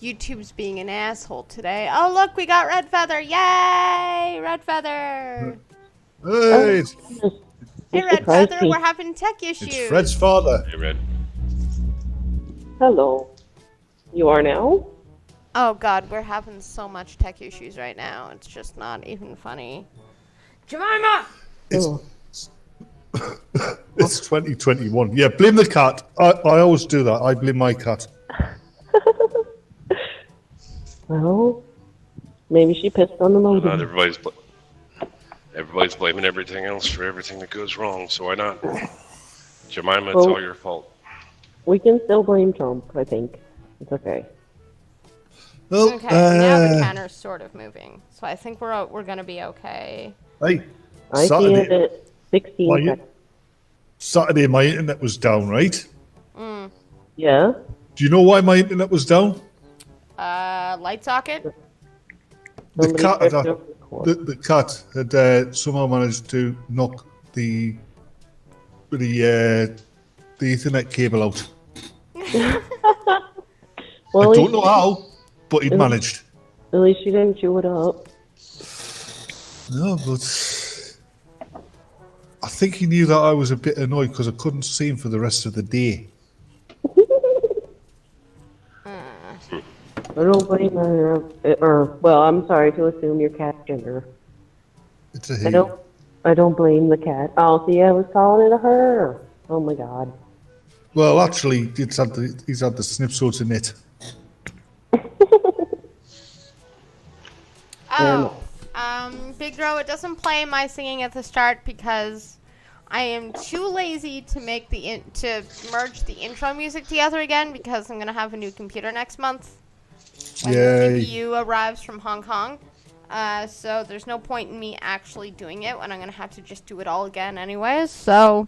YouTube's being an asshole today. Oh, look, we got Red Feather. Yay! Red Feather. Hey, Hey, Red Feather, we're having tech issues. it's Fred's father. Hey, Red. Hello. You are now? Oh, God, we're having so much tech issues right now. It's just not even funny. Jemima! It's 2021. Yeah, blame the cat. I always do that. I blame my cat. Well, maybe she pissed on the modem. Everybody's blaming everything else for everything that goes wrong, so why not? Jemima, it's all your fault. We can still blame Trump, I think. It's okay. Well, Okay, now the counter's sort of moving. So I think we're going to be okay. Hey, I see it at 16 seconds. Saturday, my internet was down, right? Yeah? Do you know why my internet was down? Light socket? The cat had somehow managed to knock the Ethernet cable out. Well, I don't know how, but he managed. At least you didn't chew it up. No, but I think he knew that I was a bit annoyed because I couldn't see him for the rest of the day. I don't blame her. Well, I'm sorry to assume your cat's gender. It's a he. I don't blame the cat. Oh, see, I was calling it a her. Oh my god. Well, actually, he's had the snip in it. Big Bro, it doesn't play my singing at the start because I am too lazy to make to merge the intro music together again because I'm gonna have a new computer next month when the CPU arrives from Hong Kong. So there's no point in me actually doing it when I'm gonna have to just do it all again anyways. So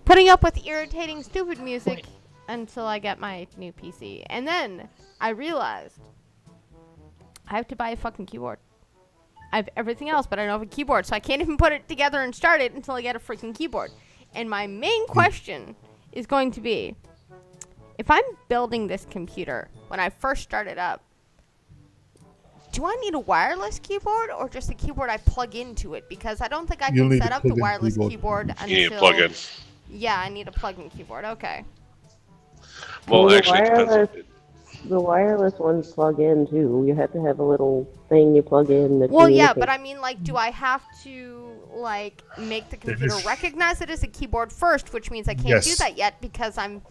putting up with irritating stupid music until I get my new PC. And then I realized I have to buy a fucking keyboard. I have everything else, but I don't have a keyboard, so I can't even put it together and start it until I get a freaking keyboard. And my main question is going to be, if I'm building this computer when I first start it up, do I need a wireless keyboard or just a keyboard I plug into it? Because I don't think I can set up the wireless keyboard until... You need a plug-in. Yeah, I need a plug-in keyboard. Okay. Well, actually, it depends. The wireless ones plug in too. You have to have a little thing you plug in. Well, yeah, but I mean, like, do I have to, like, make the computer recognize it as a keyboard first, which means I can't do that yet because I'm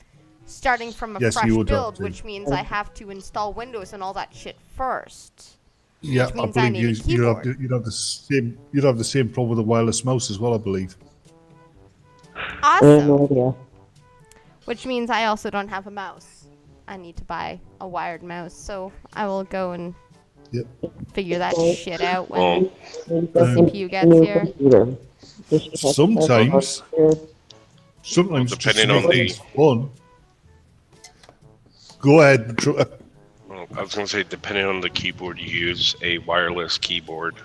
starting from a fresh build, which means I have to install Windows and all that shit first. Yeah, I believe you'd have the same problem with the wireless mouse as well, I believe. Awesome. No idea. Which means I also don't have a mouse. I need to buy a wired mouse, so I will go and figure that shit out when the CPU gets here. Sometimes depending on the one. Go ahead. I was going to say, depending on the keyboard you use, a wireless keyboard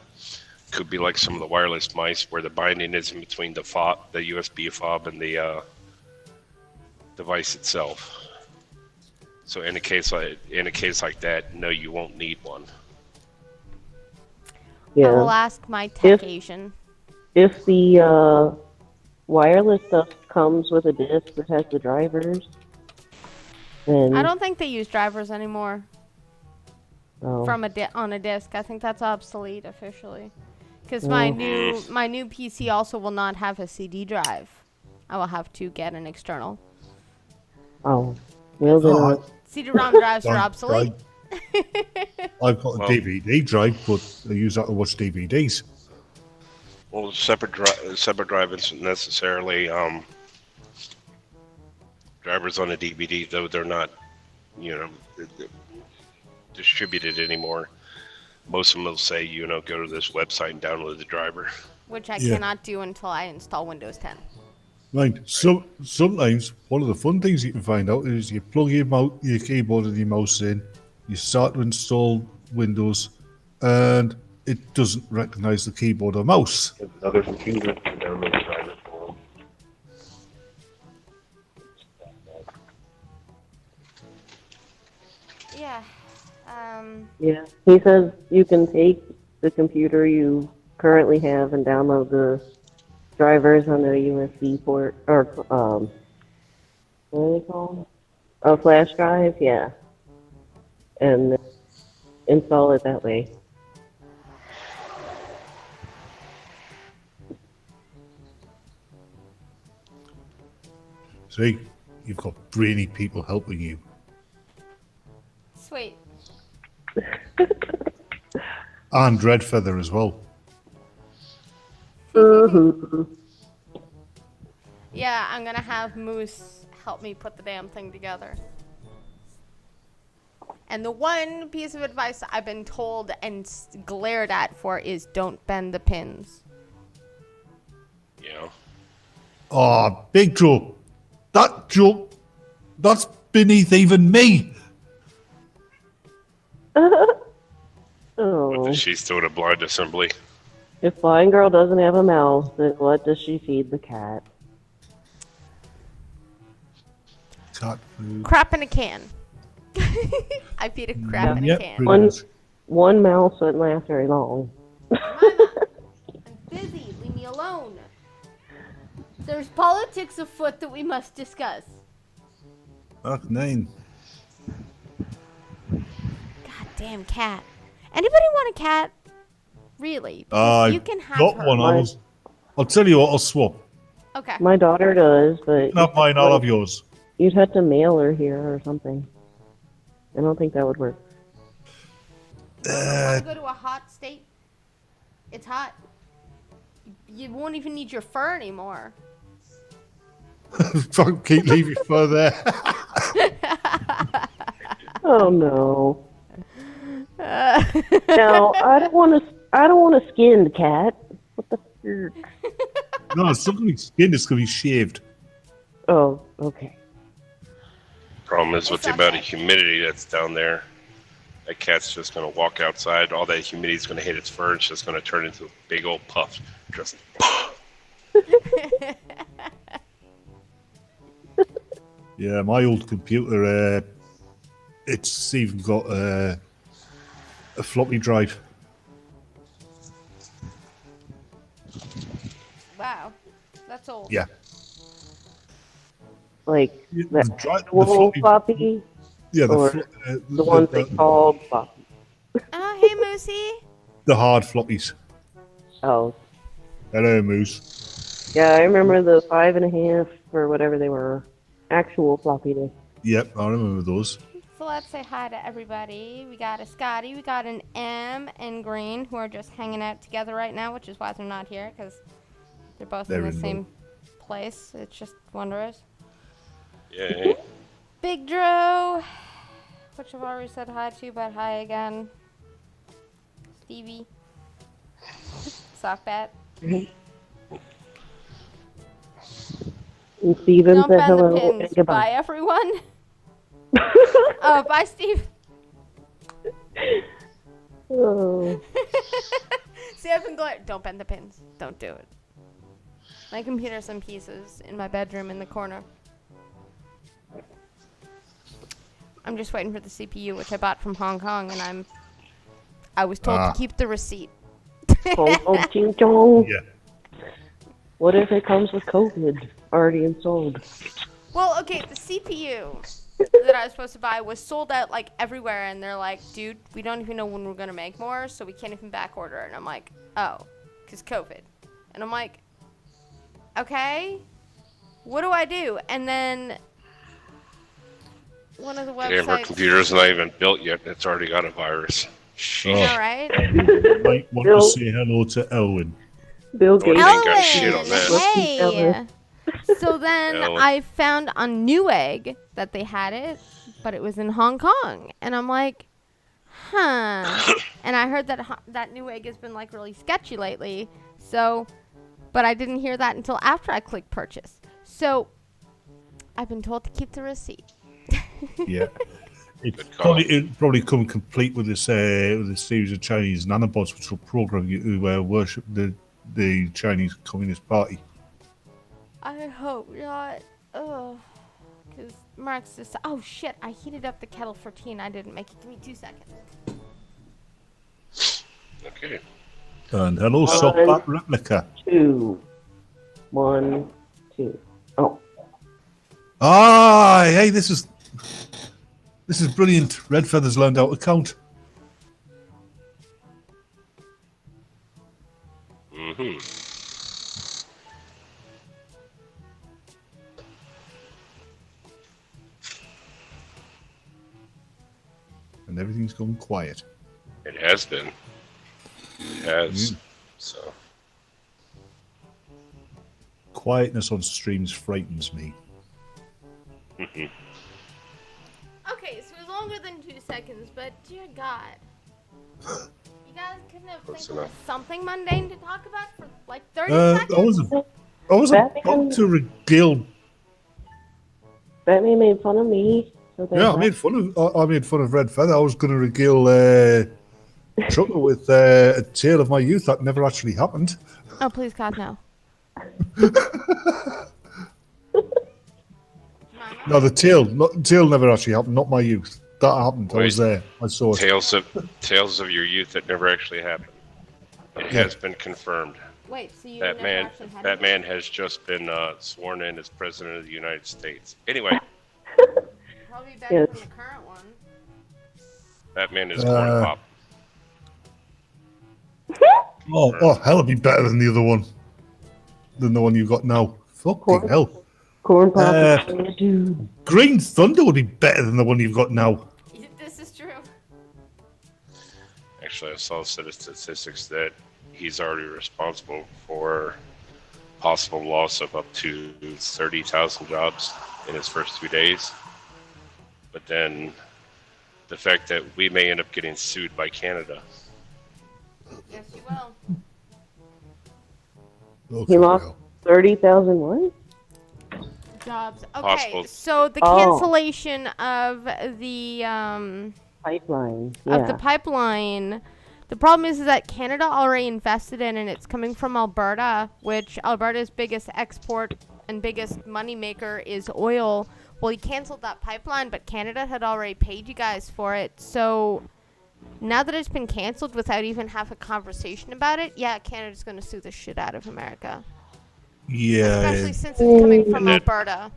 could be like some of the wireless mice where the binding is in between the USB fob and the device itself. So in a case like that, no, you won't need one. I will Yeah. ask my tech Asian. If the wireless stuff comes with a disc that has the drivers, then I don't think they use drivers anymore oh, on a disc. I think that's obsolete officially. Because Oh. my new PC also will not have a CD drive. I will have to get an external. oh, well then, Oh, CD-ROM drives are Don't obsolete. I've got a Well- DVD drive, but I use that to watch DVDs. Well, separate drive isn't necessarily drivers on a DVD, though they're not, distributed anymore. Most of them will say, go to this website and download the driver. Which I Yeah. cannot do until I install Windows 10. Right. So sometimes one of the fun things you can find out is you plug your keyboard and your mouse in, you start to install Windows, and it doesn't recognize the keyboard or mouse. Another computer to download the driver for them. Yeah. yeah. He says you can take the computer you currently have and download the drivers on a USB port or what are they called? A flash drive, yeah, and install it that way. See, you've got brainy people helping you. Sweet. And Dreadfeather as well. Mhm. Yeah, I'm gonna have Moose help me put the damn thing together. And the one piece of advice I've been told and glared at for is don't bend the pins. Yeah. Oh, Big Joe. That joke, that's beneath even me. Oh, She's still at a blind assembly. if Blind Girl doesn't have a mouse, then what does she feed the cat? Cat food. Crap in a can. I feed a crap in a Yep, can. pretty One, much. one mouse wouldn't last very long. I'm busy. Leave me alone. There's politics afoot that we must discuss. Fuck 9. Goddamn cat. Anybody want a cat? Really? I You can have got her. one. I'll tell you what, I'll swap. Okay. My daughter does, but Not mine, I'll have yours. you'd have to mail her here or something. I don't think that would work. Want to go to a hot state? It's hot. You won't even need your fur anymore. Fuck, keep leaving further. Oh no. No, I don't want to. I don't want a skinned cat. What the? No, it's not going to be skinned, it's going to be shaved. Oh, okay. Problem is with the amount of humidity that's down there, that cat's just going to walk outside. All that humidity is going to hit its fur. It's just going to turn into a big old puff. Just Yeah, my old computer, it's even got a floppy drive. Wow. That's old. Yeah. Like Yeah, the the actual floppy, Yeah, or the ones they called floppy. Oh, hey, Moosey. the hard floppies. Oh, Hello, Moose. yeah, I remember the 5.5 or whatever they were. Actual floppy disk. Yep, I remember those. So let's say hi to everybody. We got a Scotty, we got an M and Green who are just hanging out together right now, which is why they're not here because they're both They're in the in same place. It's just wondrous. yeah. Big Dro, which I've already said hi to, but hi again. Stevie. Sockbat. And Steven Don't said bend hello the and pins. Bye, goodbye. everyone. Oh, bye, Steve. Oh, See, I've been going. Don't bend the pins. Don't do it. My computer's in pieces in my bedroom in the corner. I'm just waiting for the CPU, which I bought from Hong Kong, and I was told Ah. to keep the receipt. Hong Kong Ching Chong. Yeah. What if it comes with COVID already installed? Well, okay, the CPU that I was supposed to buy was sold out like everywhere, and they're like, dude, we don't even know when we're gonna make more, so we can't even back order. And I'm like, oh, because COVID. And I'm like, okay, what do I do? And then one of the Damn, our websites. computer's not even built yet. It's already got a virus. You Oh. know, right? You might want to say hello to Elwin. Bill Gates. Ain't got shit on that. Hey. So then Ellen. I found on Newegg that they had it, but it was in Hong Kong, and I'm like, huh. And I heard that Newegg has been like really sketchy lately. So, but I didn't hear that until after I clicked purchase. So I've been told to keep the receipt. Yeah. It'd call. probably come complete with this series of Chinese nanobots which will program you to worship the Chinese Communist Party. I hope not. Ugh. Because Mark's just. Oh shit! I heated up the kettle for tea and I didn't make it. Give me 2 seconds. Okay. And hello, Sockbat Replica. 2, 1, 2. Oh, Ah, hey, this is brilliant. Red Feather's learned how to count. Mm-hmm. And everything's gone quiet. It has been. It has. So. Quietness on streams frightens me. Okay, so it's longer than 2 seconds, but dear God. You guys couldn't have Close think of enough. something mundane to talk about for like 30 I seconds? was Batman- about to regale. Batman made fun of me. So there's Yeah, that. I made fun of Red Feather. I was going to regale Trucker with a tale of my youth that never actually happened. Oh, please, God, no. No, the tale never actually happened. Not my youth. That happened. I was there. I saw it. Tales of your youth that never actually happened. It has been confirmed. Wait, so you That never man, actually had that it? man has just been sworn in as president of the United States. Anyway, Probably better Yes. than the current one. that man is corn pop. Oh, hell, it'd be better than the other one. Than the one you got now. Fucking Corn- hell. Corn pop Uh, is dude. Green Thunder would be better than the one you've got now. This is true. Actually, I saw a set of statistics that he's already responsible for possible loss of up to 30,000 jobs in his first 2 days. But then the fact that we may end up getting sued by Canada. Yes, you will. Okay, He lost well. 30,000 what? Jobs. Okay, Possible. so the Oh. cancellation of the Pipeline. of the Yeah. pipeline. The problem is that Canada already invested in, and it's coming from Alberta, which Alberta's biggest export and biggest money maker is oil. Well, he canceled that pipeline, but Canada had already paid you guys for it. So now that it's been canceled without even having a conversation about it, yeah, Canada's going to sue the shit out of America. Yeah. Especially since it's coming from And that- Alberta.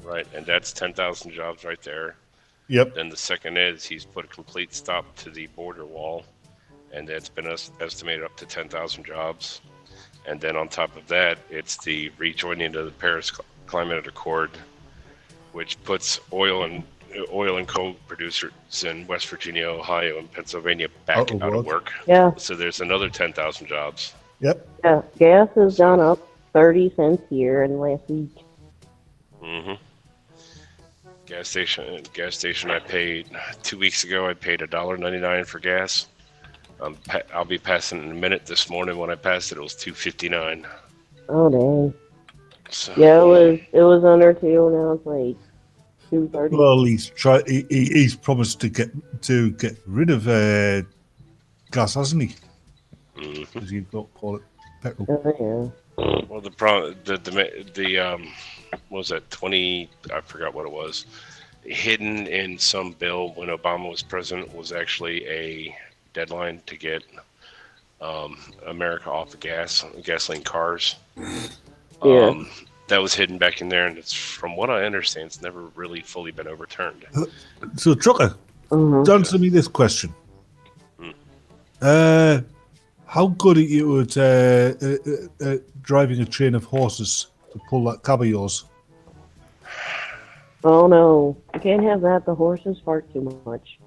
Right, and that's 10,000 jobs right there. Yep. Then the second is he's put a complete stop to the border wall, and that's been estimated up to 10,000 jobs. And then on top of that, it's the rejoining of the Paris Climate Accord, which puts oil and coal producers in West Virginia, Ohio, and Pennsylvania back Out of out of work. work. Yeah. So there's another 10,000 jobs. Yep. Yeah. Gas has gone up 30 cents here in the last week. Mm-hmm. Gas station. I paid 2 weeks ago. I paid $1.99 for gas. I'll be passing in a minute. This morning when I passed it, it was $2.59. Oh dang. So, Yeah, it was under 2, now it's like 2.30. Well, he's promised to get rid of gas, hasn't he? Mhm. As you call it, petrol. Oh yeah. Well, the problem, what was that 20? I forgot what it was. Hidden in some bill when Obama was president was actually a deadline to get America off of gasoline cars. Yeah. That was hidden back in there, and it's from what I understand, it's never really fully been overturned. So, Trucker, answer me this question. How good are you at driving a train of horses to pull that cab of yours? Oh no, you can't have that. The horses fart too much.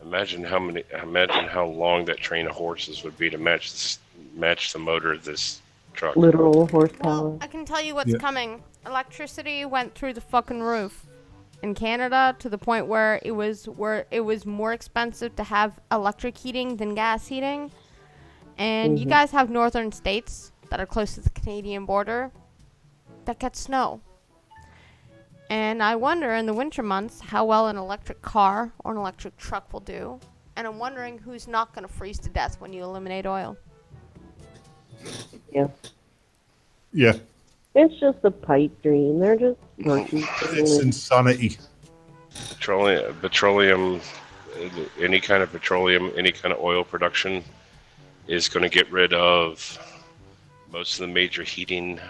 Imagine how long that train of horses would be to match the motor of this truck. Literal horsepower. Well, I can tell you what's Yeah. coming. Electricity went through the fucking roof in Canada to the point where it was more expensive to have electric heating than gas heating. And you guys have northern states that are close to the Canadian border that get snow. And I wonder in the winter months how well an electric car or an electric truck will do. And I'm wondering who's not going to freeze to death when you eliminate oil. Yeah. Yeah, It's just a pipe dream. They're just virtues. it's insanity. Petroleum, any kind of petroleum, any kind of oil production is going to get rid of most of the major heating,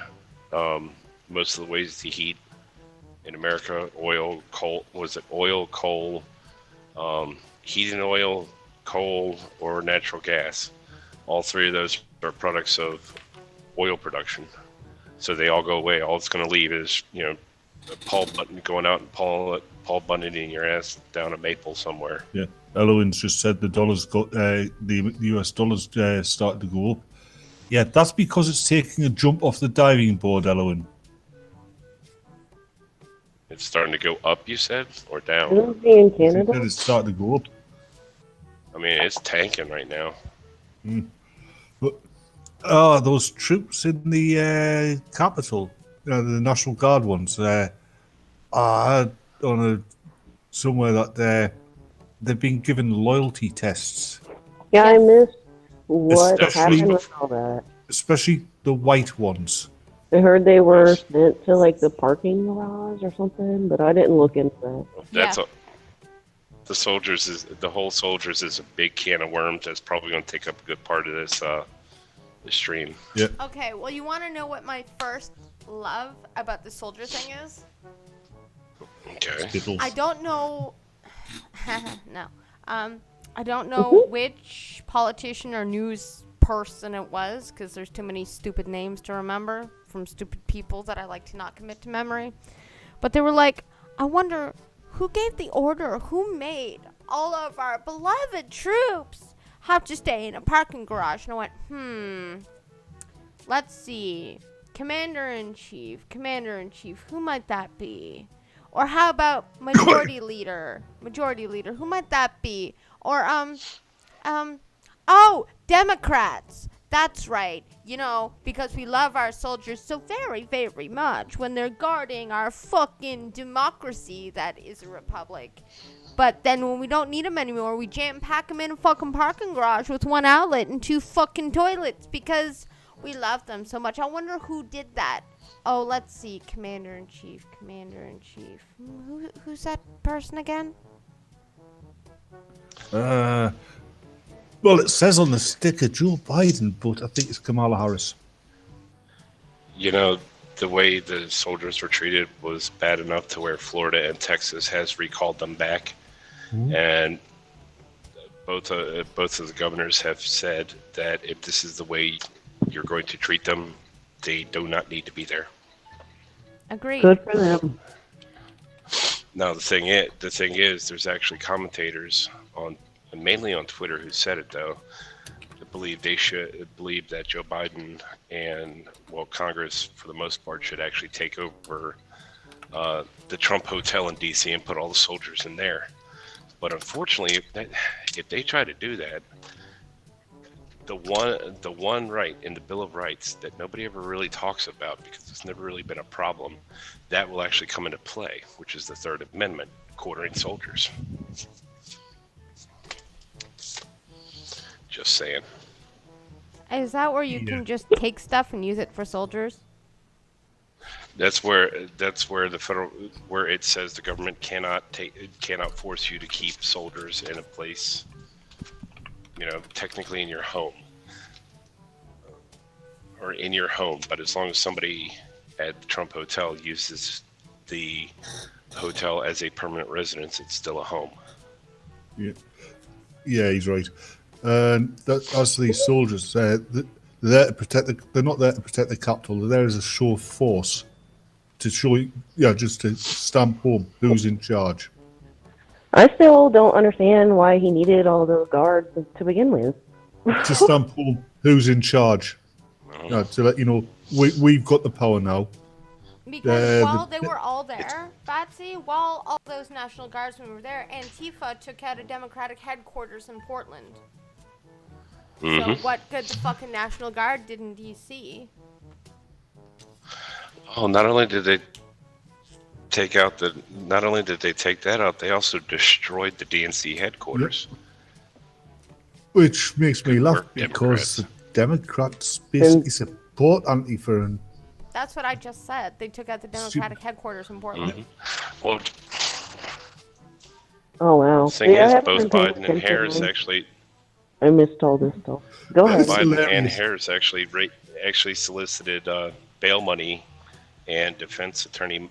most of the ways to heat in America. Oil, coal, coal, heating oil, coal, or natural gas. All three of those are products of oil production. So they all go away. All it's going to leave is, Paul Button going out and Paul Bunting your ass down a maple somewhere. Yeah, Eloin's just said the dollars got the US dollars started to go up. Yeah, that's because it's taking a jump off the diving board, Eloin. It's starting to go up, you said, or down? Isn't he in It Canada? said it's starting to go up. I mean, it's tanking right now. But those troops in the capital, the National Guard ones, I heard on somewhere that they've been given loyalty tests, Yeah, I Yes. missed what Especially- happened with all that. especially the white ones. I heard they were sent to like the parking garage or something, but I didn't look into that. That's Yeah. the whole soldiers is a big can of worms that's probably going to take up a good part of this stream. Yeah, Okay, well, you want to know what my first love about the soldier thing is? Okay. Skittles. I don't know. No. I don't know which politician or news person it was because there's too many stupid names to remember from stupid people that I like to not commit to memory. But they were like, I wonder who gave the order, who made all of our beloved troops have to stay in a parking garage. And I went, let's see. Commander-in-Chief, who might that be? Or how about majority leader, who might that be? Or, Democrats. That's right. Because we love our soldiers so very, very much when they're guarding our fucking democracy that is a republic. But then when we don't need them anymore, we jam-pack them in a fucking parking garage with one outlet and 2 fucking toilets because we love them so much. I wonder who did that. Oh, let's see. Commander-in-Chief. Who's that person again? Well, it says on the sticker Joe Biden, but I think it's Kamala Harris. The way the soldiers were treated was bad enough to where Florida and Texas has recalled them back. And both of the governors have said that if this is the way you're going to treat them, they do not need to be there. Agreed. Good for them. Now the thing is, there's actually commentators mainly on Twitter who said it though. Believe that Joe Biden and Congress for the most part should actually take over the Trump Hotel in D.C. and put all the soldiers in there. But unfortunately, if they try to do that, the one right in the Bill of Rights that nobody ever really talks about because it's never really been a problem, that will actually come into play, which is the Third Amendment, quartering soldiers. Just saying. Is that where you can just take stuff and use it for soldiers? That's where it says the government cannot force you to keep soldiers in a place, technically in your home. or in your home, but as long as somebody at the Trump Hotel uses the hotel as a permanent residence, it's still a home. Yeah, yeah, he's right. And as these soldiers, they're there to protect they're not there to protect the capital. They're there as a show of force to show, just to stamp home who's in charge. I still don't understand why he needed all those guards to begin with. To stamp home who's in charge. To let you know, we've got the power now. Because while they were all there, Batsy, while all those National Guardsmen were there, Antifa took out a Democratic headquarters in Portland. So what good the fucking National Guard did in D.C.? Oh, not only did they take that out, they also destroyed the DNC headquarters. Yep. Which makes me laugh Democrats. because the Democrats basically support Antifa and. That's what I just said. They took out the Democratic headquarters in Portland. Well, Oh wow! the thing is, both Biden and Harris actually. I missed all this stuff. Go ahead. Biden and Harris actually solicited bail money and defense attorney.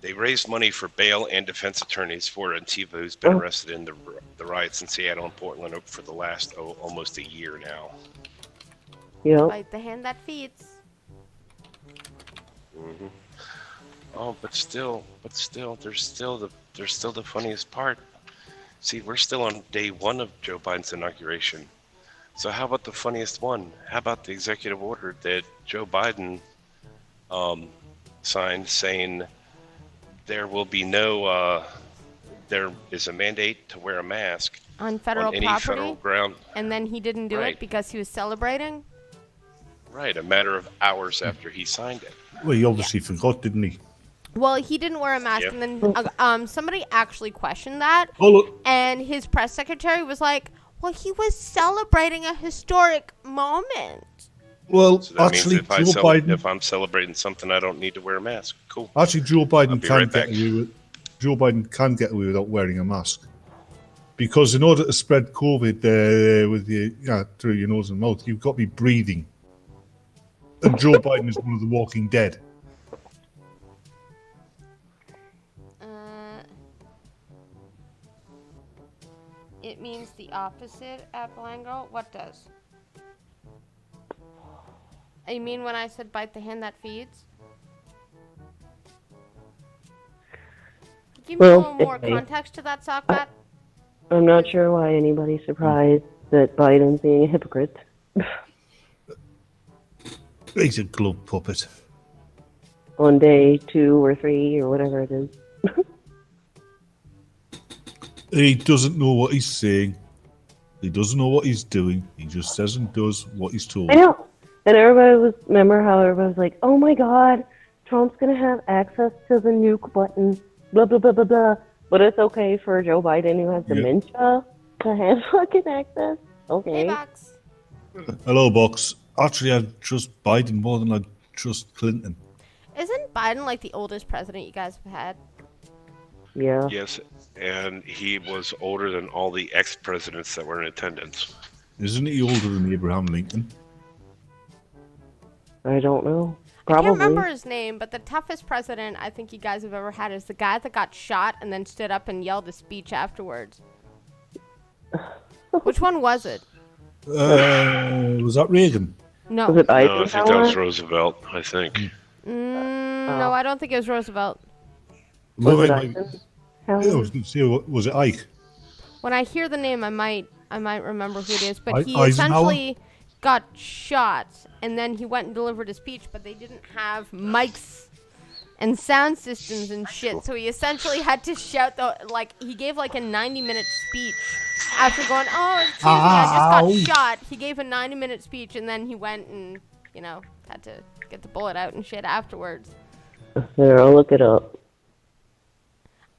They raised money for bail and defense attorneys for Antifa, who's been arrested in the riots in Seattle and Portland for the last almost a year now. Yeah. Bite the hand that feeds. Oh, but still, there's still the funniest part. See, we're still on day one of Joe Biden's inauguration. So how about the funniest one? How about the executive order that Joe Biden signed saying there will be no, there is a mandate to wear a mask On federal on any property? federal ground. And then he didn't do Right. it because he was celebrating? Right, a matter of hours after he signed it. Well, he obviously forgot, didn't he? Well, he didn't wear a mask, Yep. and then somebody actually questioned that, Oh, look. and his press secretary was like, well, he was celebrating a historic moment. Well, So that actually, means Joe Biden. if I'm celebrating something, I don't need to wear a mask. Cool. Actually, Joe I'll Biden be can right get back. away with. Joe Biden can get away without wearing a mask, because in order to spread COVID with through your nose and mouth, you've got to be breathing. And Joe Biden is one of the Walking Dead. It means the opposite at Blango. What does? You mean when I said bite the hand that feeds? Give me a little more context to that, Sockbat. I'm not sure why anybody's surprised that Biden's being a hypocrite. He's a glove puppet. On day 2 or 3 or whatever it is. He doesn't know what he's saying. He doesn't know what he's doing. He just says and does what he's told. I know. And remember how everybody was like, oh my god, Trump's going to have access to the nuke button, blah, blah, blah, blah, blah. But it's okay for Joe Biden, who has dementia, to have fucking access? Okay. Hey, Box. Hello, Box. Actually, I trust Biden more than I trust Clinton. Isn't Biden like the oldest president you guys have had? Yeah. Yes, and he was older than all the ex-presidents that were in attendance. Isn't he older than Abraham Lincoln? I don't know. I Probably. can't remember his name, but the toughest president I think you guys have ever had is the guy that got shot and then stood up and yelled a speech afterwards. Which one was it? Was that Reagan? No. Was it No, I think Eisenhower? that was Roosevelt, I think. No, I don't think it was Roosevelt. Was it I Eisenhower? was going to say, was it Ike? When I hear the name, I might remember who it is. But he Eisenhower? essentially got shot, and then he went and delivered a speech, but they didn't have mics and sound systems and shit. So he essentially had to shout, he gave like a 90-minute speech after going, oh, excuse me, I just got shot. He gave a 90-minute speech, and then he went and, had to get the bullet out and shit afterwards. Here, I'll look it up.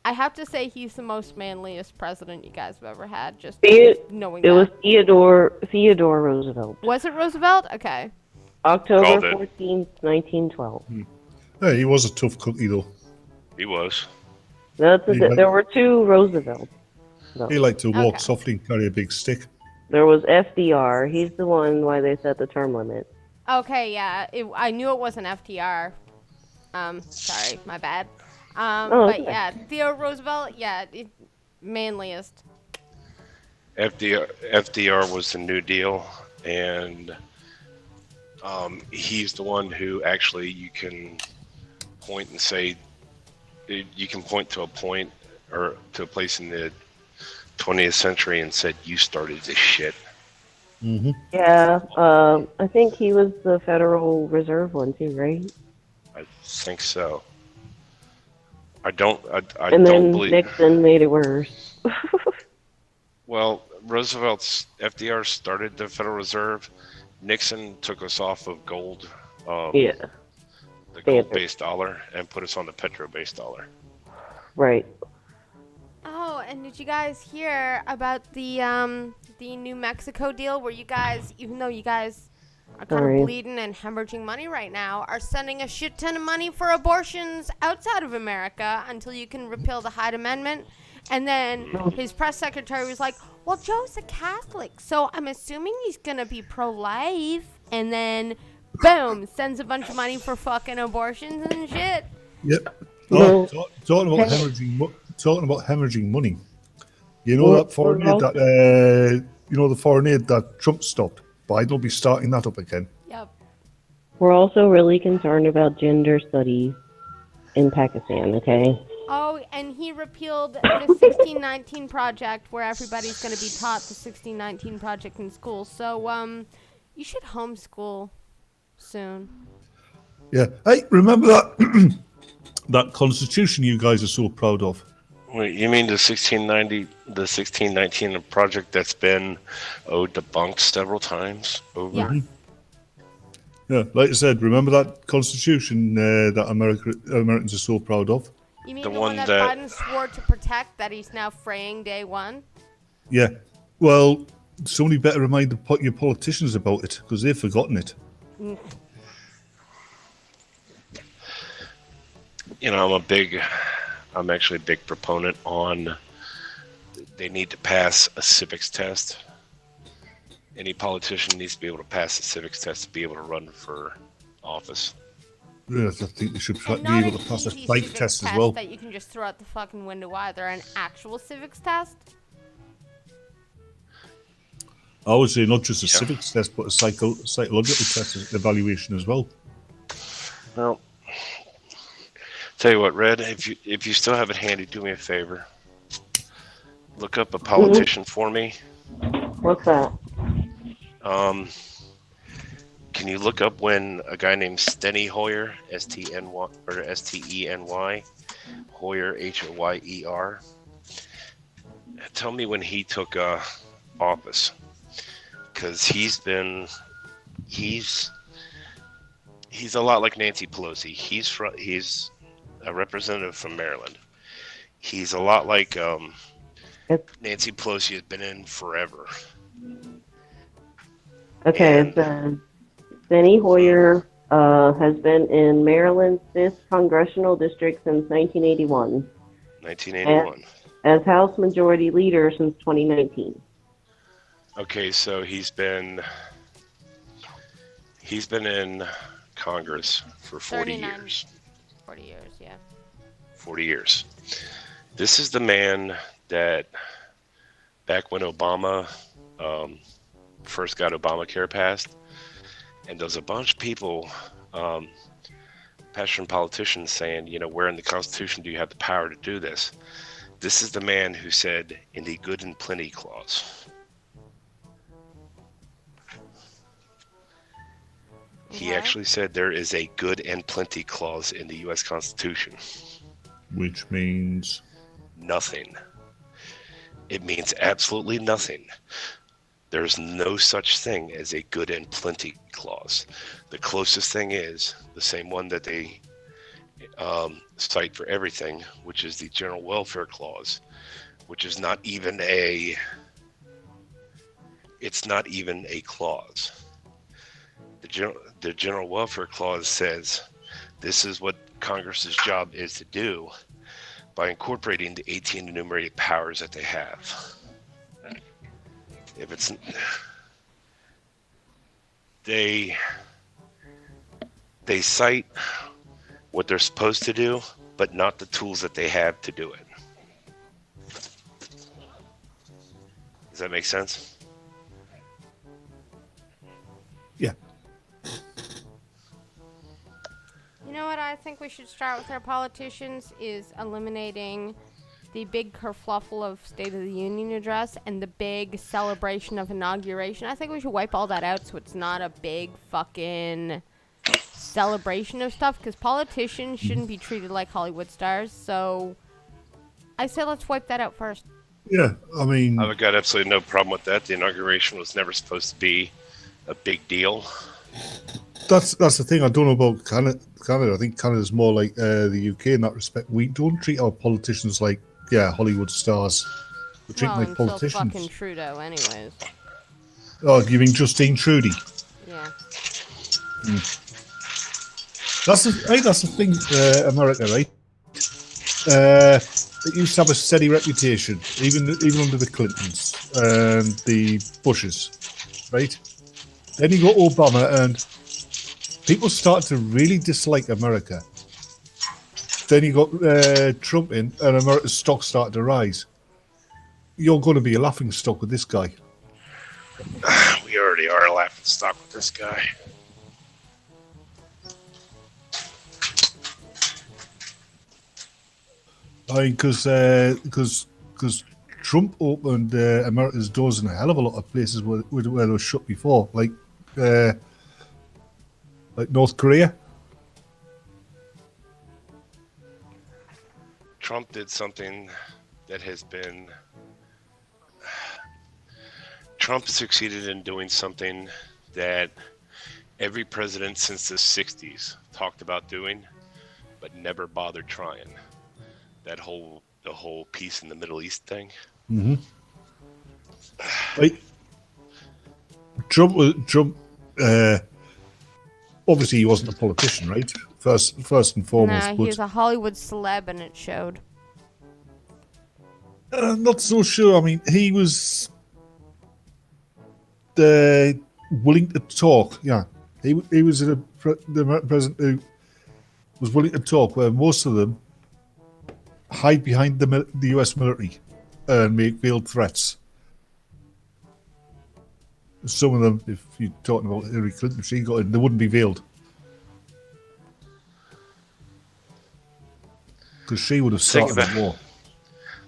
I have to say he's the most manliest president you guys have ever had, just knowing It that. was Theodore Roosevelt. Was it Roosevelt? Okay. October Called it. 14th, 1912. Hey, he was a tough cookie, though. He was. There were 2 Roosevelts. He liked to walk Okay. softly and carry a big stick. There was FDR. He's the one why they set the term limit. Okay, yeah. I knew it wasn't FDR. Sorry, my bad. But Okay. yeah, Theodore Roosevelt, yeah, manliest. FDR was the New Deal, and he's the one who actually you can point and say, you can point to a point or to a place in the 20th century and said, you started this shit. Mm-hmm. Yeah, I think he was the Federal Reserve one too, right? I think so. I don't And then believe. Nixon made it worse. Well, FDR started the Federal Reserve. Nixon took us off of gold, Yeah, the gold-based dollar, and put us on the petro-based dollar. right. Oh, and did you guys hear about the New Mexico deal where you guys, even though you guys are kind Sorry. of bleeding and hemorrhaging money right now, are sending a shit ton of money for abortions outside of America until you can repeal the Hyde Amendment? And then his press secretary was like, well, Joe's a Catholic, so I'm assuming he's going to be pro-life. And then, boom, sends a bunch of money for fucking abortions and shit. Yep. No. Talking about hemorrhaging money. You know that foreign aid that the foreign aid that Trump stopped. Biden will be starting that up again. Yep. We're also really concerned about gender studies in Pakistan, okay? Oh, and he repealed the 1619 project where everybody's going to be taught the 1619 project in school. So, you should homeschool soon. Yeah. Hey, remember that that Constitution you guys are so proud of? Wait, you mean the 1619 project that's been debunked several times over? Yeah. Yeah, like I said, remember that Constitution that Americans are so proud of? You mean The the one one that that- Biden swore to protect that he's now fraying day one? Yeah. Well, somebody better remind your politicians about it because they've forgotten it. You know, I'm actually a big proponent on they need to pass a civics test. Any politician needs to be able to pass a civics test to be able to run for office. Yes, I think they should And be not able an to pass a easy psych civics test as well. that you can just throw out the fucking window either. An actual civics test? I would say not just a Yeah. civics test, but a psychological test evaluation as well. Well, tell you what, Red, if you still have it handy, do me a favor. Look up a politician for me. What's that? Can you look up when a guy named Steny Hoyer, S-T-N-Y or S-T-E-N-Y, Hoyer, H-O-Y-E-R? Tell me when he took office, because he's a lot like Nancy Pelosi. He's a representative from Maryland. He's a lot like Nancy Pelosi has been in forever. Okay, And- so Steny Hoyer has been in Maryland's 5th Congressional District since 1981, 1981. as House Majority Leader since 2019. Okay, so he's been in Congress for 40 39. years. 40 years, yeah. 40 years. This is the man that back when Obama first got Obamacare passed, and there's a bunch of people, passionate politicians saying, you know, where in the Constitution do you have the power to do this? This is the man who said in the good and plenty clause. He Okay. actually said there is a good and plenty clause in the U.S. Constitution. Which means Nothing. It means absolutely nothing. There's no such thing as a good and plenty clause. The closest thing is the same one that they cite for everything, which is the general welfare clause, which is not even a clause. The general welfare clause says this is what Congress's job is to do by incorporating the 18 enumerated powers that they have. if it's they cite what they're supposed to do, but not the tools that they have to do it. Does that make sense? Yeah. You know what I think we should start with our politicians is eliminating the big kerfluffle of State of the Union address and the big celebration of inauguration. I think we should wipe all that out so it's not a big fucking celebration of stuff, because politicians shouldn't be treated like Hollywood stars. So I say let's wipe that out first. Yeah, I mean, I've got absolutely no problem with that. The inauguration was never supposed to be a big deal. that's the thing. I don't know about Canada. I think Canada's more like the UK in that respect. We don't treat our politicians like Hollywood stars. We treat them like until politicians. fucking Trudeau, anyways. Oh, you mean Justine Trudy? Yeah. I think that's the thing, America, right? It used to have a steady reputation, even under the Clintons and the Bushes, right? Then you got Obama, and people started to really dislike America. Then you got Trump in, and America's stock started to rise. You're going to be a laughing stock with this guy. We already are a laughing stock with this guy. I mean, because Trump opened America's doors in a hell of a lot of places where they were shut before, like North Korea. Trump did something that has been... Trump succeeded in doing something that every president since the 60s talked about doing, but never bothered trying. The whole peace in the Middle East thing. Mm-hmm. Right. Trump. Obviously, he wasn't a politician, right? First and foremost. Nah, he was a Hollywood celeb, and it showed. Not so sure. I mean, he was willing to talk. Yeah, he was the president who was willing to talk, where most of them hide behind the US military and make veiled threats. Some of them, if you're talking about Hillary Clinton, if she got in, they wouldn't be veiled. Because she would have started the war.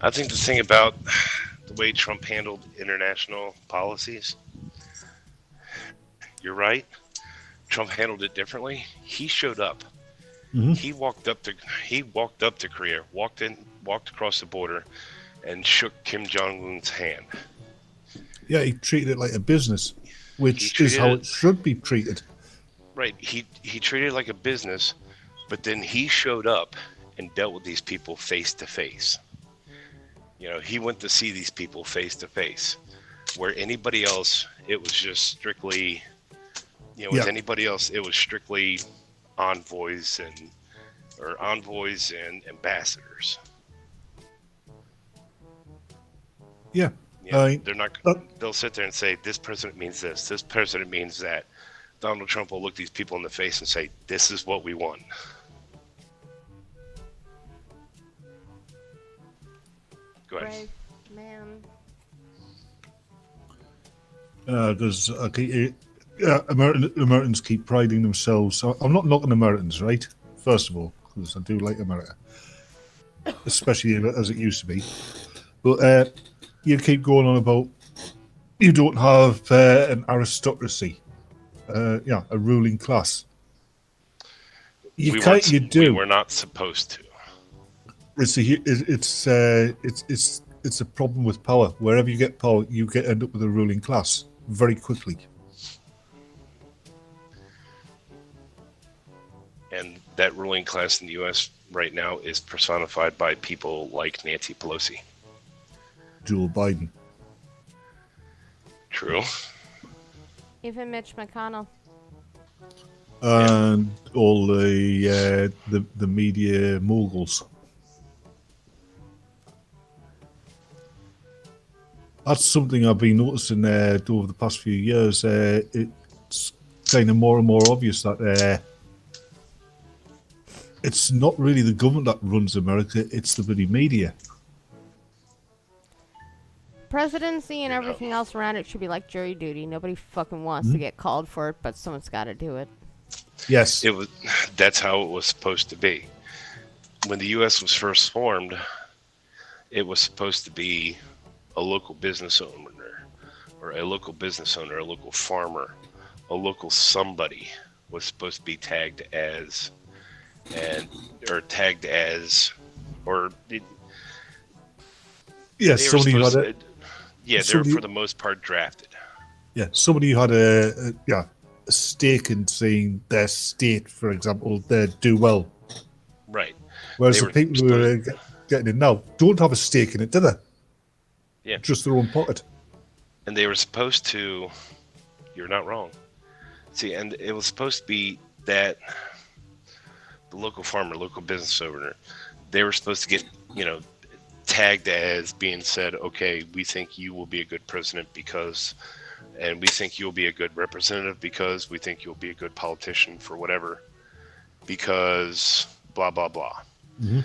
I think the thing about the way Trump handled international policies, you're right. Trump handled it differently. He showed up. Mm-hmm. He walked up to Korea, walked across the border, and shook Kim Jong-un's hand. Yeah, he treated it like a business, which is how it should be treated. Right. He treated it like a business, but then he showed up and dealt with these people face to face. You know, he went to see these people face to face, where anybody else, it was just strictly, with anybody else, it was strictly envoys and ambassadors. Yeah. They're not. They'll sit there and say, "This president means this. This president means that." Donald Trump will look these people in the face and say, "This is what we want." Go ahead. Brave man. Because Americans keep priding themselves. I'm not knocking Americans, right? First of all, because I do like America, especially as it used to be. But you keep going on about you don't have an aristocracy, a ruling class. You do. We were not supposed to. It's a problem with power. Wherever you get power, you end up with a ruling class very quickly. And that ruling class in the U.S. right now is personified by people like Nancy Pelosi. Joe Biden. True. Even Mitch McConnell. And all the media moguls. That's something I've been noticing over the past few years. It's kind of more and more obvious that it's not really the government that runs America; it's the bloody media. Presidency and everything else around it should be like jury duty. Nobody fucking wants to get called for it, but someone's got to do it. Yes, It was. That's how it was supposed to be. When the U.S. was first formed, it was supposed to be a local business owner, or a local business owner, a local farmer, a local somebody was supposed to be tagged as, or yes. they were Somebody who supposed had to. Yeah, they were somebody- for the most part drafted. somebody who had a stake in seeing their state, for example, do well. Right. Whereas They the were people who are getting in now don't have a stake in it, do they? Yeah. Just their own pocket. And they were supposed to. You're not wrong. See, and it was supposed to be that the local farmer, local business owner, they were supposed to get, tagged as being said, okay, we think you will be a good president because, and we think you'll be a good representative because, we think you'll be a good politician for whatever, because blah, blah, blah. Mm-hmm.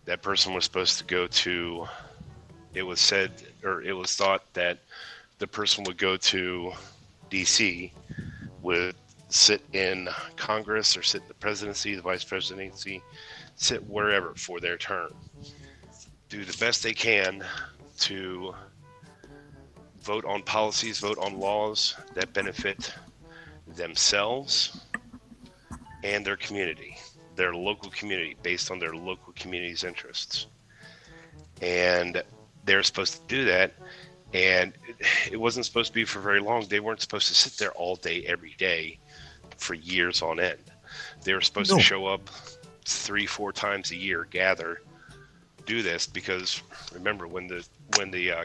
That person was supposed to go to, it was said, or it was thought that the person would go to DC, would sit in Congress or sit in the presidency, the vice presidency, sit wherever for their term. Do the best they can to vote on policies, vote on laws that benefit themselves and their community, their local community, based on their local community's interests. And they're supposed to do that. And it wasn't supposed to be for very long. They weren't supposed to sit there all day, every day for years on end. They were supposed to show up 3-4 times a year, gather, do this, because remember when the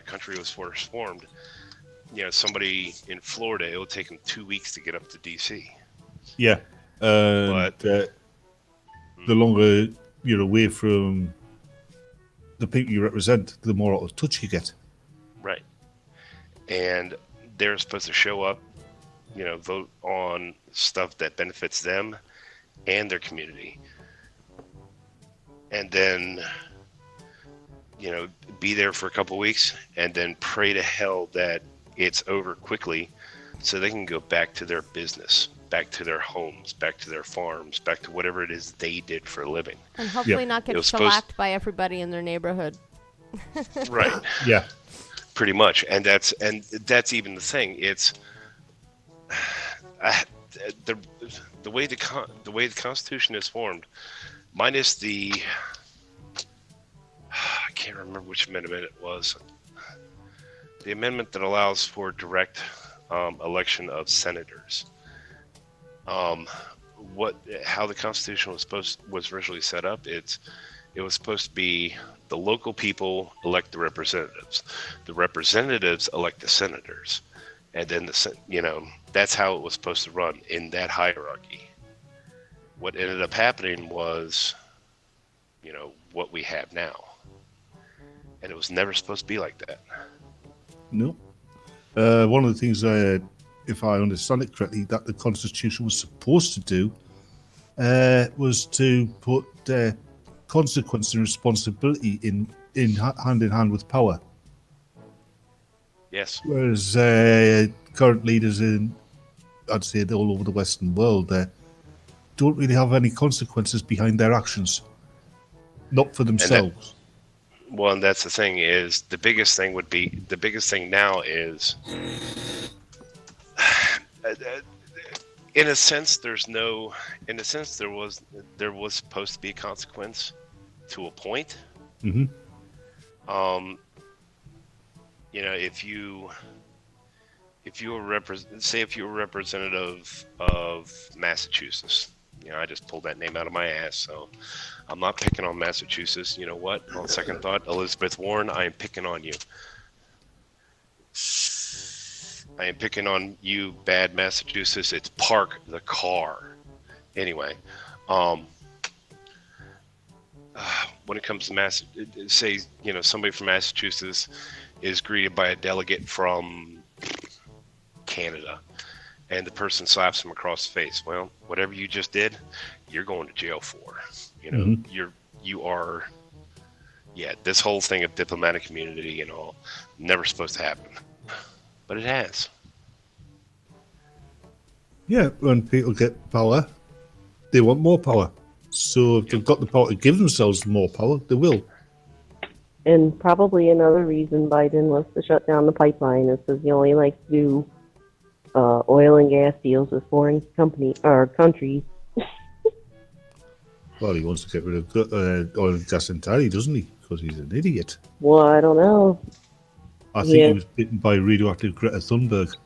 country was first formed, somebody in Florida, it would take them 2 weeks to get up to DC. Yeah. But the longer you're away from the people you represent, the more out of touch you get. right. And they're supposed to show up, vote on stuff that benefits them and their community. And then, be there for a couple weeks and then pray to hell that it's over quickly so they can go back to their business, back to their homes, back to their farms, back to whatever it is they did for a living. And hopefully not get It was shellacked by everybody in their neighborhood. Right. Yeah. Pretty much. And that's even the thing. It's the way the Constitution is formed, minus the I can't remember which amendment it was. The amendment that allows for direct election of senators. How the Constitution was originally set up, it was supposed to be the local people elect the representatives. The representatives elect the senators. And then that's how it was supposed to run in that hierarchy. What ended up happening was, what we have now. And it was never supposed to be like that. No. One of the things, if I understand it correctly, that the Constitution was supposed to do was to put consequence and responsibility in hand in hand with power. Yes. Whereas current leaders I'd say all over the Western world, don't really have any consequences behind their actions. Not for themselves. Well, and that's the thing is the biggest thing now is, in a sense, there was supposed to be a consequence to a point. Mm-hmm. If you were representative of Massachusetts, I just pulled that name out of my ass, so I'm not picking on Massachusetts. You know what? On second thought, Elizabeth Warren, I am picking on you. I am picking on you, bad Massachusetts. It's park the car. Anyway, when it comes to somebody from Massachusetts is greeted by a delegate from Canada, and the person slaps him across the face. Well, whatever you just did, you're going to jail for. You know, you are. Yeah, this whole thing of diplomatic immunity and all, never supposed to happen, but it has. Yeah, when people get power, they want more power. So if they've got the power to give themselves more power, they will. And probably another reason Biden wants to shut down the pipeline is because he only likes to do oil and gas deals with foreign countries. Well, he wants to get rid of oil and gas entirely, doesn't he? Because he's an idiot. Well, I don't know. I think he was bitten by radioactive Greta Thunberg.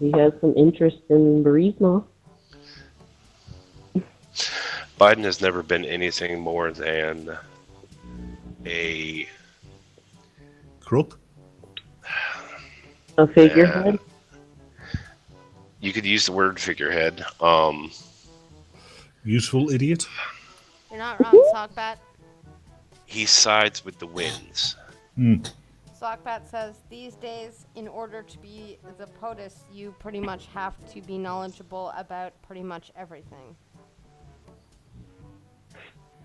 He has some interest in Burisma. Biden has never been anything more than a Crook? A figurehead? You could use the word figurehead. Useful idiot? You're not wrong, Sockbat. He sides with the winds. Sockbat says, these days, in order to be the POTUS, you pretty much have to be knowledgeable about pretty much everything.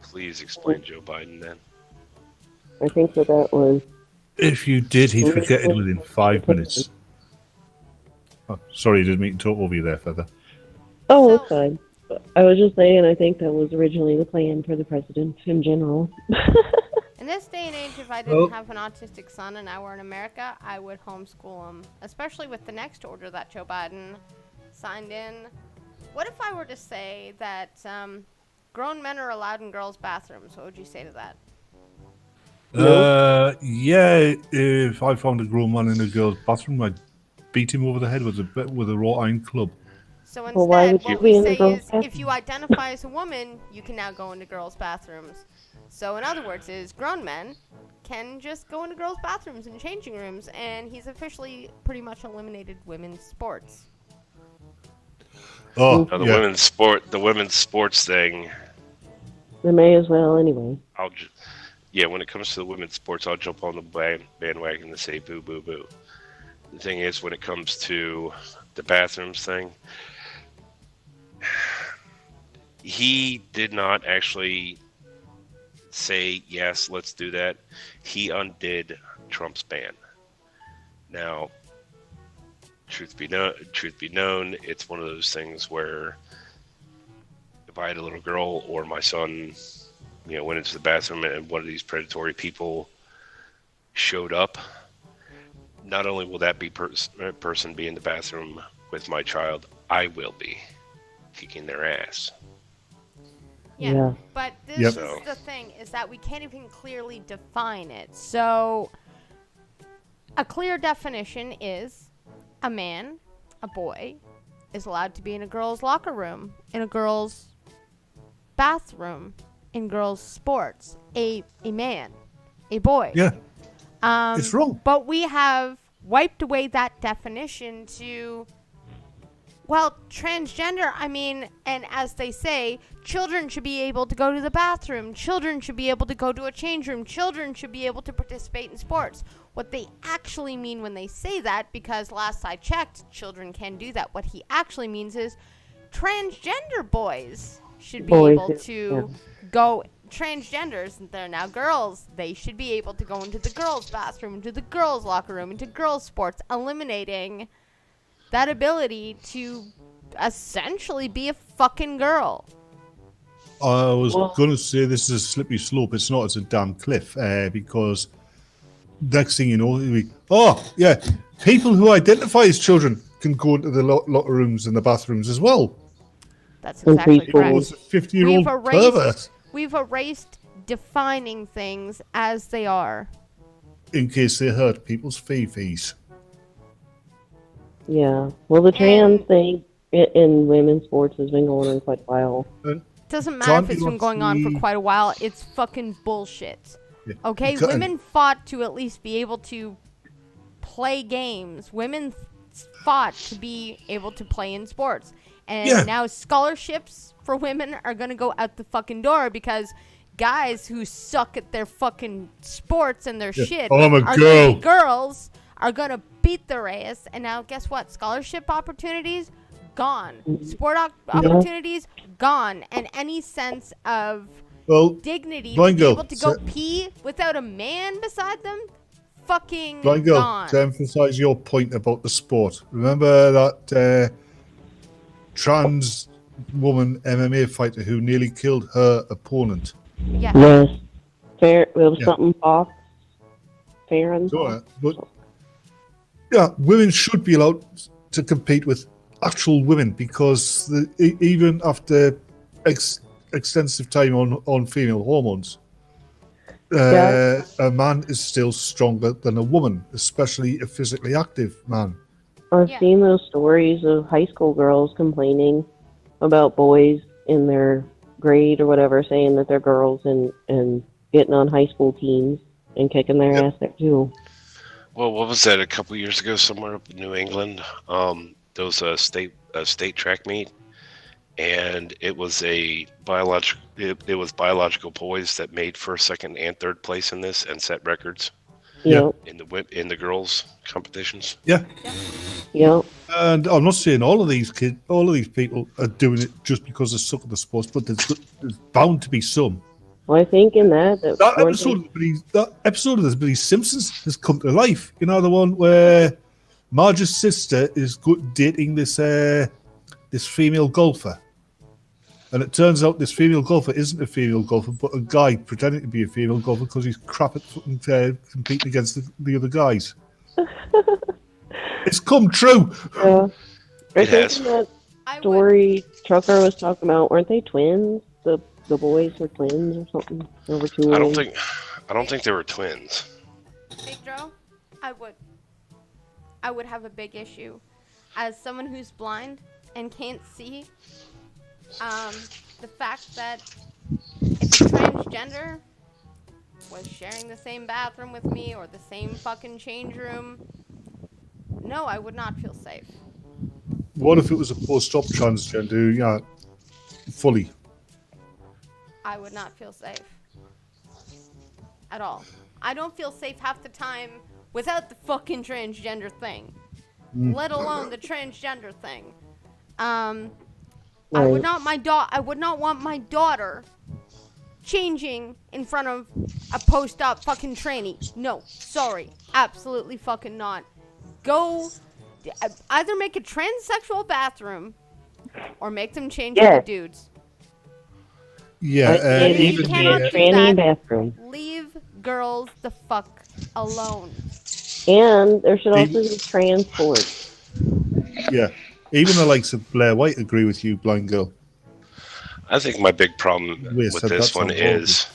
Please explain Joe Biden then. I think that was... If you did, he'd forget it within 5 minutes. Oh, sorry, I didn't mean to talk over you there, Feather. Oh, So- that's fine. I was just saying, I think that was originally the plan for the president in general. In this day and age, if I didn't have an autistic son and I were in America, I would homeschool him. Especially with the next order that Joe Biden signed in. What if I were to say that grown men are allowed in girls' bathrooms? What would you say to that? Yeah, if I found a grown man in a girl's bathroom, I'd beat him over the head with a wrought iron club. So Well, why instead, would you what be we in the say girls' is, bathroom? if you identify as a woman, you can now go into girls' bathrooms. So in other words, is grown men can just go into girls' bathrooms and changing rooms, and he's officially pretty much eliminated women's sports. Oh, Now, the yeah. women's sports thing. They may as well anyway. When it comes to the women's sports, I'll jump on the bandwagon and say boo, boo, boo. The thing is, when it comes to the bathrooms thing, he did not actually say, yes, let's do that. He undid Trump's ban. Now, truth be known, it's one of those things where if I had a little girl or my son, went into the bathroom and one of these predatory people showed up, not only will that person be in the bathroom with my child, I will be kicking their ass. Yeah. But this Yep. is the thing, is that we can't even clearly define it. So, a clear definition is a man, a boy, is allowed to be in a girl's locker room, in a girl's bathroom, in girls' sports. A man, a boy. Yeah. It's wrong. But we have wiped away that definition to, well, transgender, and as they say, children should be able to go to the bathroom, children should be able to go to a change room, children should be able to participate in sports. What they actually mean when they say that, because last I checked, children can do that, what he actually means is transgender boys should be able to go. Transgenders, they're now girls, they should be able to go into the girls' bathroom, into the girls' locker room, into girls' sports, eliminating that ability to essentially be a fucking girl. I was going to say this is a slippery slope. It's not. It's a damn cliff. Because next thing you know, people who identify as children can go into the locker rooms and the bathrooms as well. That's And exactly people- correct. It's a 50-year-old pervert. We've erased defining things as they are. In case they hurt people's feces. Yeah. Well, the trans thing in women's sports has been going on quite a while. Doesn't matter if it's been going on for quite a while. It's fucking bullshit. Yeah. Okay, Because- women fought to at least be able to play games. Women fought to be able to play in sports. And Yeah. now scholarships for women are going to go out the fucking door because guys who suck at their fucking sports and their shit I'm a are girl. gonna be girls, are gonna beat their ass, and now guess what? Scholarship opportunities gone, sport opportunities gone, and any sense of Well, dignity to blind be girl, able to go pee without a man beside them, fucking blind girl, gone. to emphasize your point about the sport, remember that trans woman MMA fighter who nearly killed her opponent? Yeah. Yes. Fair. It was Yeah. something Fox. Fair and So, but yeah, women should be allowed to compete with actual women because even after extensive time on female hormones, Yeah. a man is still stronger than a woman, especially a physically active man. I've Yeah. seen those stories of high school girls complaining about boys in their grade or whatever, saying that they're girls and getting on high school teams and kicking their Yep. ass there too. Well, what was that? A couple years ago, somewhere up in New England, there was a state track meet, and it was a biological. It was biological boys that made first, second, and third place in this and set records Yeah. Yep. in the girls competitions. Yeah, Yep. and I'm not saying all of these people are doing it just because they suck at the sports, but there's bound to be some. Well, I think in that That weren't episode of the Bloody Simpsons has come to life. You know, the one where Marge's sister is dating this female golfer, and it turns out this female golfer isn't a female golfer, but a guy pretending to be a female golfer because he's crap at fucking competing against the other guys. It's come true. Yeah. I It think has. in that I would, story Trucker was talking about, weren't they twins? The boys were twins or something? There were two I of don't them. think they were twins. Big Joe, I would have a big issue as someone who's blind and can't see. The fact that if a transgender was sharing the same bathroom with me or the same fucking change room, no, I would not feel safe. What if it was a post-op transgender? Yeah, fully. I would not feel safe. At all. I don't feel safe half the time without the fucking transgender thing. Let alone the transgender thing. I would Right. not want my daughter changing in front of a post-op fucking tranny. No, sorry. Absolutely fucking not. Go either make a transsexual bathroom or make them change Yeah. into dudes. Yeah, It you needs to be cannot a do tranny that. bathroom. Leave girls the fuck alone. And there should also be transport. yeah. Even the likes of Blair White agree with you, blind girl. I think my big problem Wait, with so this that's one on is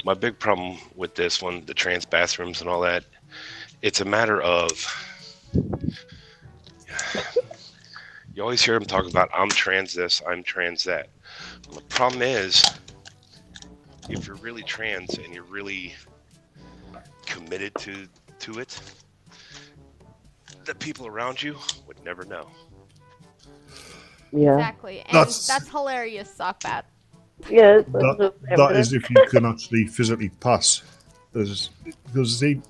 my big problem with this one, the trans bathrooms and all that. It's a matter of you always hear them talk about I'm trans this, I'm trans that. Well, the problem is if you're really trans and you're really committed to it, the people around you would never know. Yeah. Exactly. And That's- that's hilarious, Sockbat. Yeah. That is if you can actually physically pass. Because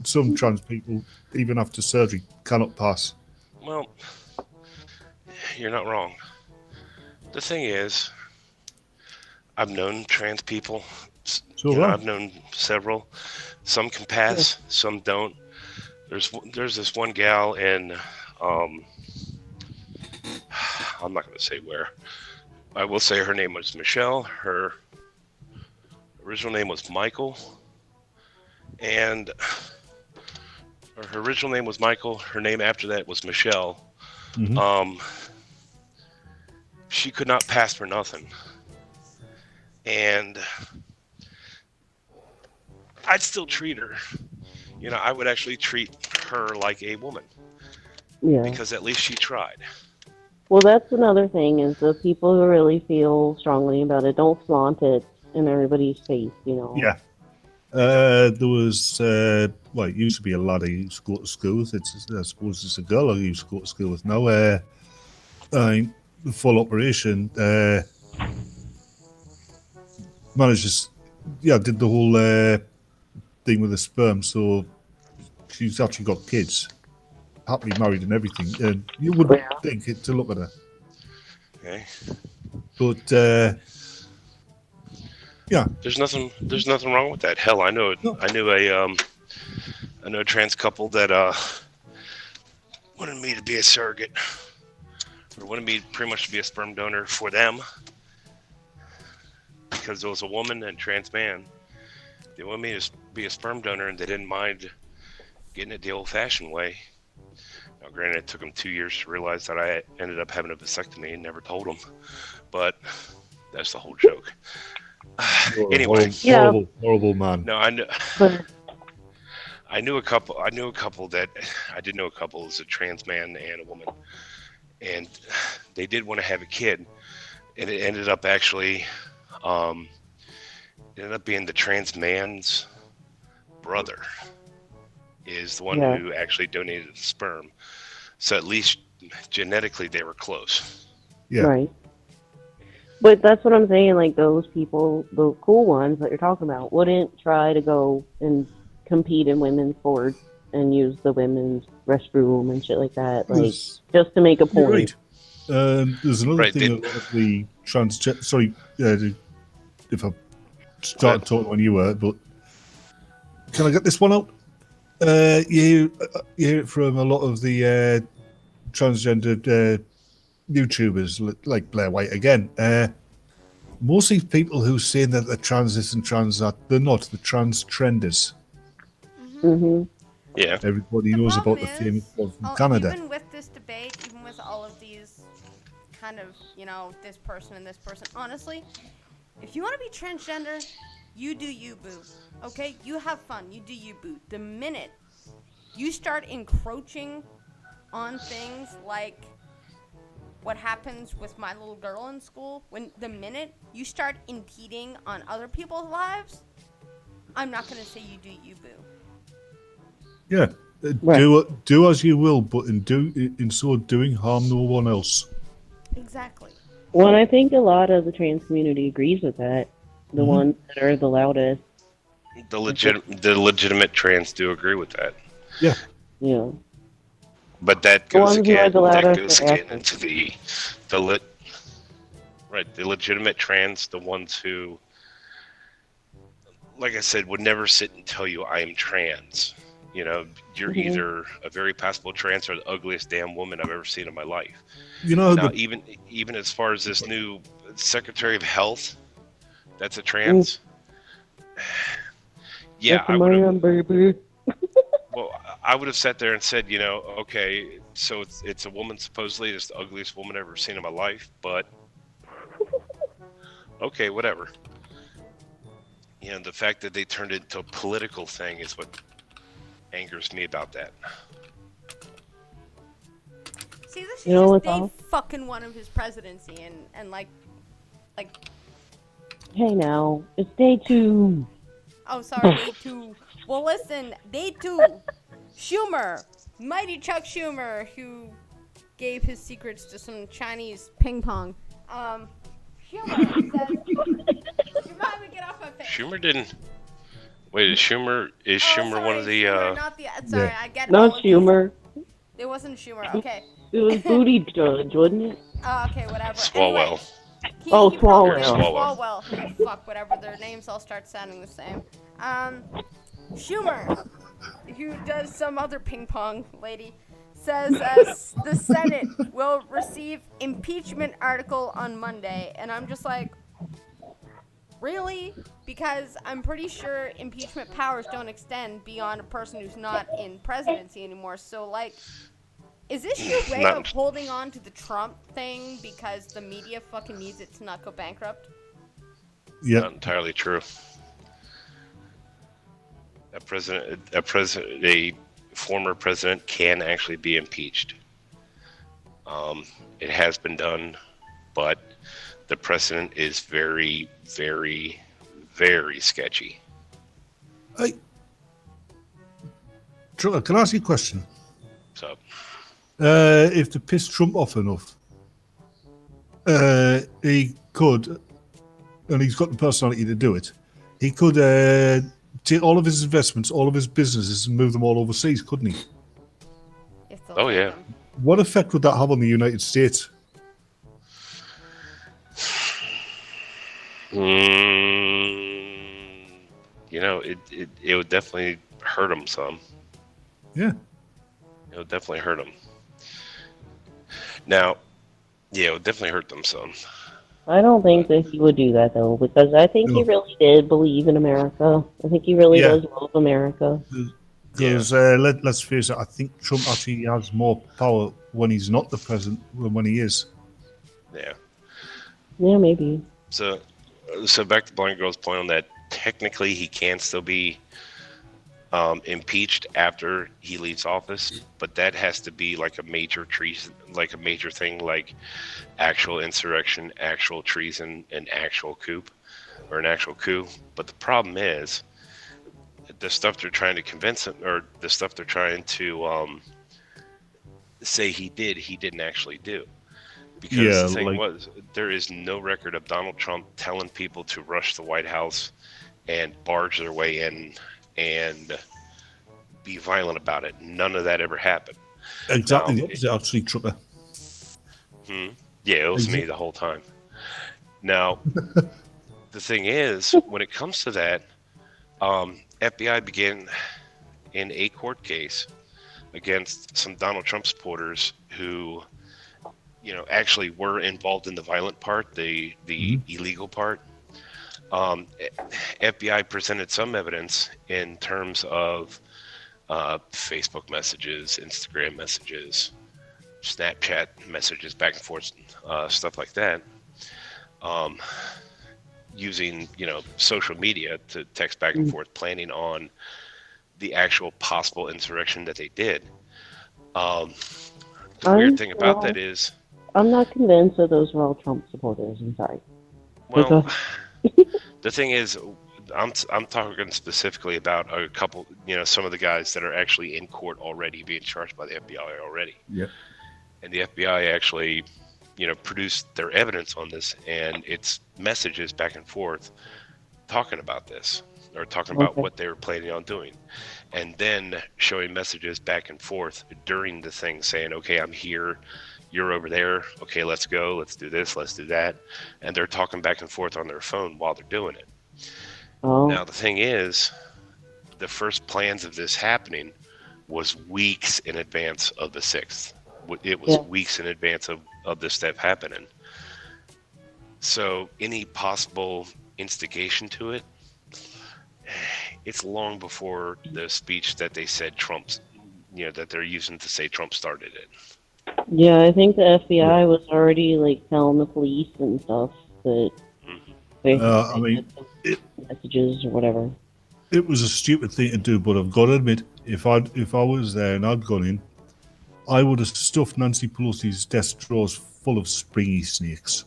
some trans people, even after surgery, cannot pass. Well, you're not wrong. The thing is, I've known trans people. So You know, right. I've known several. Some can pass, some don't. There's this one gal in, I'm not going to say where. I will say her name was Michelle. Her original name was Michael. And or her original name was Michael. Her name after that was Michelle. Mhm. She could not pass for nothing. And I'd still treat her. You know, I would actually treat her like a woman Yeah. because at least she tried. Well, that's another thing is the people who really feel strongly about it don't flaunt it in everybody's face, you know. Yeah. There was, well, it used to be a lad I used to go to school with. I suppose it's a girl I used to go to school with now. The full operation manages did the whole thing with the sperm. So she's actually got kids, happily married and everything. And you wouldn't Yeah. think it to look at her, Okay. but yeah, There's nothing wrong with that. Hell, No. I knew a trans couple that wanted me to be a surrogate, or wanted me pretty much to be a sperm donor for them, because there was a woman and trans man. They wanted me to be a sperm donor, and they didn't mind getting it the old-fashioned way. Now, granted, it took them 2 years to realize that I ended up having a vasectomy and never told them, but that's the whole joke. you're a Anyway. horrible man. No, I know. But I knew a couple that I did know a couple. It was a trans man and a woman, and they did want to have a kid, and it ended up actually, being the trans man's brother is the one Yeah. who actually donated the sperm. So at least genetically they were close. Yeah. right. But that's what I'm saying. Like those people, the cool ones that you're talking about, wouldn't try to go and compete in women's sports and use the women's restroom and shit like that, like Yes. just to make a You're point. right. There's another Right, thing about the sorry, if I started talking when you were, but can I get this one out? You hear it from a lot of the transgendered YouTubers, like Blair White again. Mostly people who say that they're trans this and trans that, they're not. The trans trenders. Mm-hmm. Yeah. Everybody The knows about problem the is, famous one from Canada. Even with this debate, even with all of these kind of, this person and this person, honestly, if you want to be transgender, you do you, boo. Okay? You have fun. You do you, boo. The minute you start encroaching on things like what happens with my little girl in school, the minute you start impeding on other people's lives, I'm not going to say you do you, boo. Yeah, Right. do as you will, but in so doing, harm no one else. Exactly. Well, and I think a lot of the trans community agrees with that. The Mhm. ones that are the loudest. The legitimate trans do agree with that. Yeah, Yeah. But that The goes ones who are again. the That loudest goes are again active. into the legitimate trans, the ones who, like I said, would never sit and tell you I am trans. You're Mhm. either a very passable trans or the ugliest damn woman I've ever seen in my life. you know Now, the even as far as this new Secretary of Health, that's a trans. Yeah, That's I a would have. man, baby. Well, I would have sat there and said, okay, so it's a woman supposedly, it's the ugliest woman I've ever seen in my life, but okay, whatever. The fact that they turned it into a political thing is what angers me about that. See, this is You know just what's day all- fucking one of his presidency, and like, Hey now, it's day 2. oh, sorry, day 2. Well, listen, day 2, Schumer, mighty Chuck Schumer, who gave his secrets to some Chinese ping pong. Schumer says, you might get off my face. Schumer didn't. Wait, is Schumer one of the? Schumer, not the. Sorry, Yeah. I get Not all of these. Schumer. It wasn't Schumer. Okay. It was Booty Judge, wasn't it? Okay, whatever. Swalwell. Oh, Swalwell. Swalwell. Swalwell. Oh, fuck, whatever. Their names all start sounding the same. Schumer, who does some other ping pong lady, says the Senate will receive impeachment article on Monday, and I'm just like, really? Because I'm pretty sure impeachment powers don't extend beyond a person who's not in presidency anymore. So, like, is this your way Not- of holding on to the Trump thing because the media fucking needs it to not go bankrupt? yeah. Not entirely true. A former president can actually be impeached. It has been done, but the precedent is very, very, very sketchy. Can I ask you a question? So, If they piss Trump off enough, he could, and he's got the personality to do it. He could take all of his investments, all of his businesses, and move them all overseas, couldn't he? If they'll Oh, take yeah. them. What effect would that have on the United States? It would definitely hurt him some. Yeah. It would definitely hurt him. Now, yeah, it would definitely hurt them some. I don't think that he would do that though, because I think he No. really did believe in America. I think he really Yeah. does love America. Because let's face it, I think Trump actually has more power when he's not the president than when he is. Yeah. Yeah, maybe. So back to Blind Girl's point on that. Technically, he can still be impeached after he leaves office, but that has to be like a major treason, like a major thing, like actual insurrection, actual treason, an actual coup, or an actual coup. But the problem is, the stuff they're trying to convince him, or the stuff they're trying to say he didn't actually do. Because Yeah, the thing like- was, there is no record of Donald Trump telling people to rush the White House and barge their way in and be violent about it. None of that ever happened. Exactly Now, the opposite, actually, Trumper. Yeah, it was me Exactly. the whole time. Now, the thing is, when it comes to that, FBI began in a court case against some Donald Trump supporters who, actually were involved in the violent part, the illegal part. FBI presented some evidence in terms of Facebook messages, Instagram messages, Snapchat messages, back and forth, stuff like that. Using social media to text back and forth, planning on the actual possible insurrection that they did. The weird thing about that is, I'm not convinced that those were all Trump supporters. I'm sorry. well, the thing is, I'm talking specifically about a couple, some of the guys that are actually in court already, being charged by the FBI already. Yeah. And the FBI actually, produced their evidence on this, and it's messages back and forth talking about this, or talking about what they were planning on doing, and then showing messages back and forth during the thing saying, okay, I'm here, you're over there, okay, let's go, let's do this, let's do that. And they're talking back and forth on their phone while they're doing it. Oh. Now, the thing is, the first plans of this happening was weeks in advance of the 6th. It was weeks in advance of this stuff happening. So any possible instigation to it, it's long before the speech that they said Trump's, that they're using to say Trump started it. Yeah, I think the FBI was already telling the police and stuff that they I mean, messages or whatever. it was a stupid thing to do, but I've got to admit, if I was there and I'd gone in, I would have stuffed Nancy Pelosi's desk drawers full of springy snakes.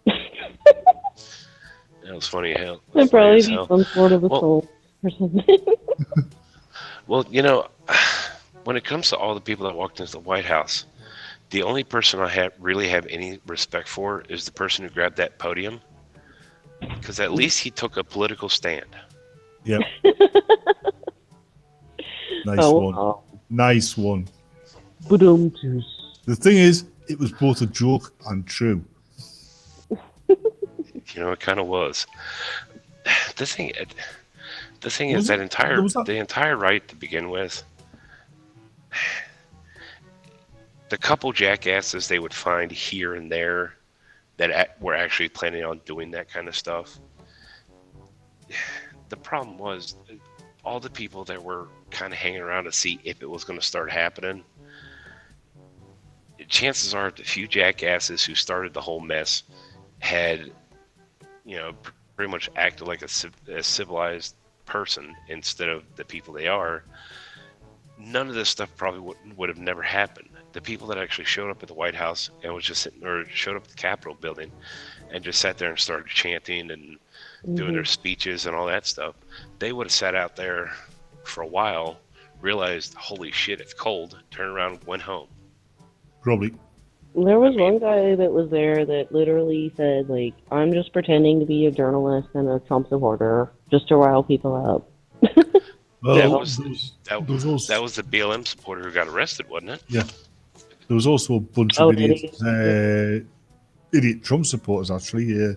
That was funny hell. It'd probably be some sort of assault or something. Well, when it comes to all the people that walked into the White House, the only person I really have any respect for is the person who grabbed that podium, because at least he took a political stand. Yep. Nice Oh, one. wow. Nice one. Ba-dum-tus. The thing is, it was both a joke and true. It kind of was. The thing is, Was that it- was that- the entire right to begin with, the couple jackasses they would find here and there that were actually planning on doing that kind of stuff. The problem was all the people that were kind of hanging around to see if it was going to start happening. Chances are the few jackasses who started the whole mess had, pretty much acted like a civilized person instead of the people they are. None of this stuff probably would have never happened. The people that actually showed up at the White House and was just sitting, or showed up at the Capitol building and just sat there and started chanting and doing their speeches and all that stuff, they would have sat out there for a while, realized, holy shit, it's cold, turned around, went home. Probably. There was one guy that was there that literally said, like, I'm just pretending to be a journalist and a Trump supporter just to rile people up. Well, That was there was also, that was the BLM supporter who got arrested, wasn't it? yeah, there was also a bunch Oh, of did idiots, idiot Trump supporters actually.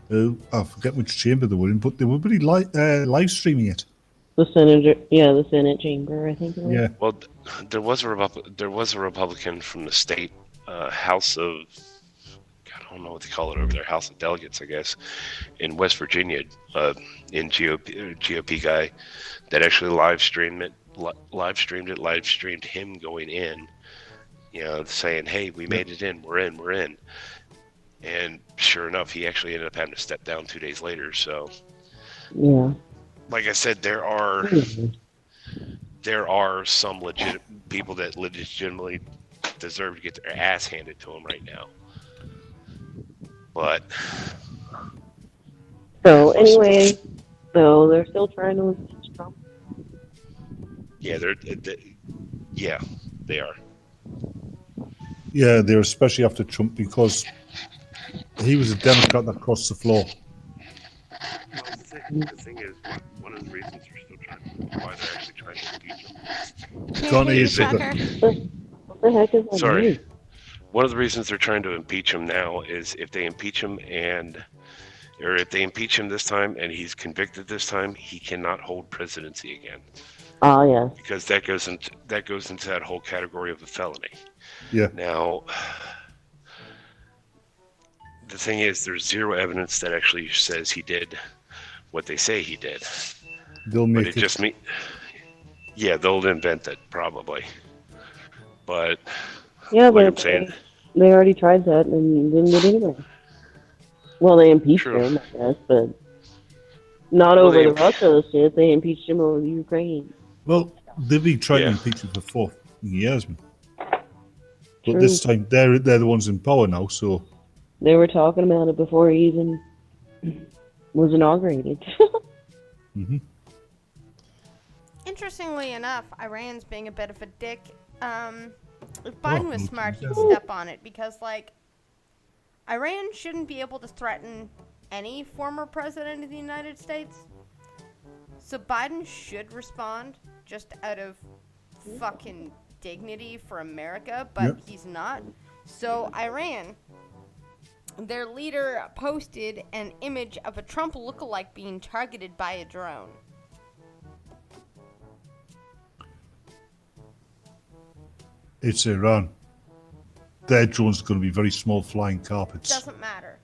I forget which chamber they were in, but they were really live streaming it. The senator, yeah, the Senate chamber, I think it was. Yeah, Well, there was a Republican from the state House of, I don't know what they call it over there, House of Delegates, I guess, in West Virginia, in GOP guy that actually live streamed him going in, saying, "Hey, we made it in, we're in." And sure enough, he actually ended up having to step down 2 days later. So, Yeah. like I said, there are some legit people that legitimately deserve to get their ass handed to them right now. But So anyway, so they're still trying to impeach Trump. yeah, they are. yeah, they're especially after Trump because he was a Democrat that crossed the floor. Well, the thing is, one of the reasons why they're actually trying to impeach him. Can't hear you, Sucker. What the heck is that? Sorry. Noise? One of the reasons they're trying to impeach him now is if they impeach him if they impeach him this time and he's convicted this time, he cannot hold presidency again Oh, yeah. because that goes into that whole category of a felony. Yeah, Now, the thing is, there's zero evidence that actually says he did what they say he did. they'll But make it just yeah, they'll invent it probably. But Yeah, like I'm but saying, they already tried that and didn't get anywhere. Well, they impeached True. him, I guess, but not Well, over they the Russia shit. They impeached him over the Ukraine. Well, they've been trying to Yeah. impeach him for 4 years, man. But True. this time they're the ones in power now, so They were talking about it before he even was inaugurated. Interestingly enough, Iran's being a bit of a dick. If Biden was smart, he'd yeah. step on it because, like, Iran shouldn't be able to threaten any former president of the United States. So Biden should respond just out of fucking dignity for America, but Yep. he's not. So Iran, their leader posted an image of a Trump lookalike being targeted by a drone. it's Iran. Their drones are going to be very small flying carpets. Doesn't matter.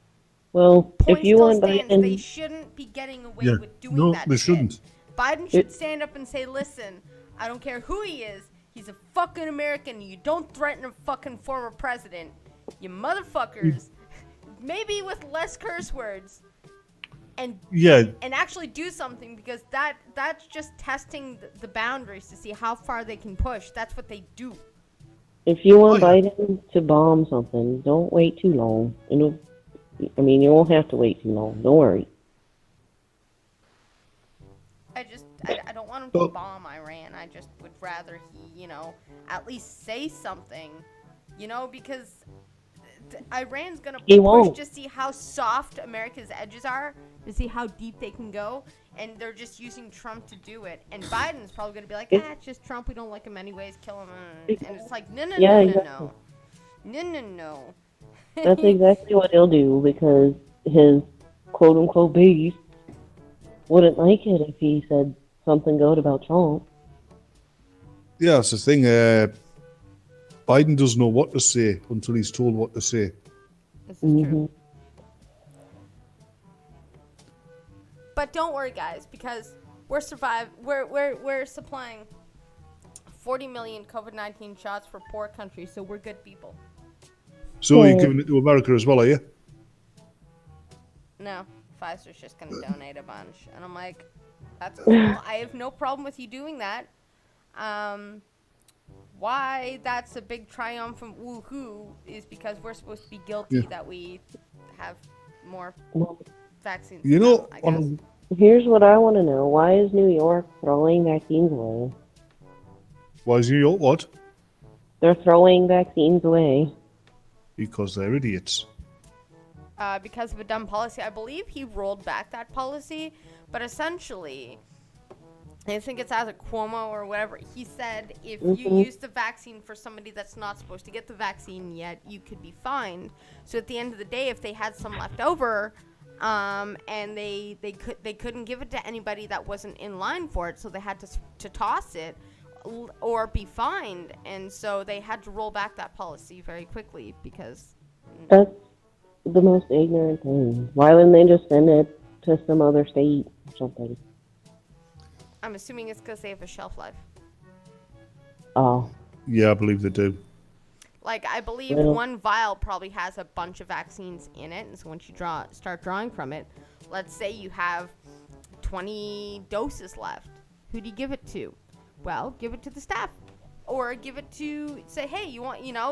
Well, Point if you still want stands. They Biden, shouldn't be getting away Yeah. with doing No, that they shit. shouldn't. Biden should stand up and say, listen, I don't care who he is. He's a fucking American. You don't threaten a fucking former president. You motherfuckers. Maybe with less curse words. And Yeah, and actually do something because that's just testing the boundaries to see how far they can push. That's what they do. if you want Oh, yeah. Biden to bomb something, don't wait too long. You won't have to wait too long. Don't worry. I don't want him to Well- bomb Iran. I just would rather he, at least say something, because Iran's gonna He push won't. to see how soft America's edges are, to see how deep they can go, and they're just using Trump to do it. And Biden's probably gonna be like, it's just Trump. We don't like him anyways. Kill him. And it's like, no, Yeah, no, exactly. no. That's exactly what he'll do because his quote-unquote base wouldn't like it if he said something good about Trump. yeah, that's the thing. Biden doesn't know what to say until he's told what to say. This is true. hmm But don't worry, guys, because we're supplying 40 million COVID-19 shots for poor countries, so we're good people. So Yeah. you're giving it to America as well, are you? No, Pfizer's just gonna donate a bunch, and I'm like, that's cool. I have no problem with you doing that. Why that's a big triumphant woohoo is because we're supposed to be guilty Yeah. that we have more Well, vaccines. You know, I guess. here's what I want to know. Why is New York throwing vaccines away? why is New York what? They're throwing vaccines away. because they're idiots. Because of a dumb policy. I believe he rolled back that policy, but essentially, I think it's either Cuomo or whatever. He said if you use the vaccine for somebody that's not supposed to get the vaccine yet, you could be fined. So at the end of the day, if they had some left over, and they couldn't give it to anybody that wasn't in line for it, so they had to toss it or be fined, and so they had to roll back that policy very quickly because That's the most ignorant thing. Why wouldn't they just send it to some other state or something? I'm assuming it's because they have a shelf life. Oh. Yeah, I believe they do. Like, I believe Well- one vial probably has a bunch of vaccines in it, and so once you start drawing from it, let's say you have 20 doses left. Who do you give it to? Well, give it to the staff. Or give it to, say, hey,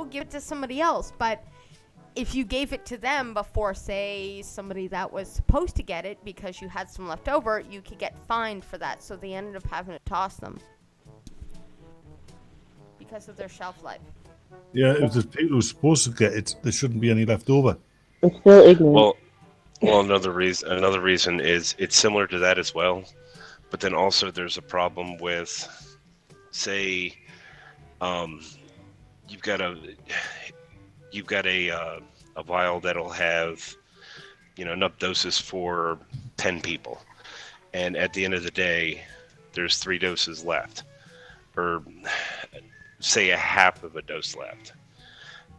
give it to somebody else. But if you gave it to them before, say, somebody that was supposed to get it because you had some left over, you could get fined for that. So they ended up having to toss them because of their shelf life. Yeah, if there's people who are supposed to get it, there shouldn't be any left over. I'm still ignorant. Well, another reason is it's similar to that as well, but then also there's a problem with, say, you've got a vial that'll have, enough doses for 10 people, and at the end of the day, there's 3 doses left, or say a half of a dose left.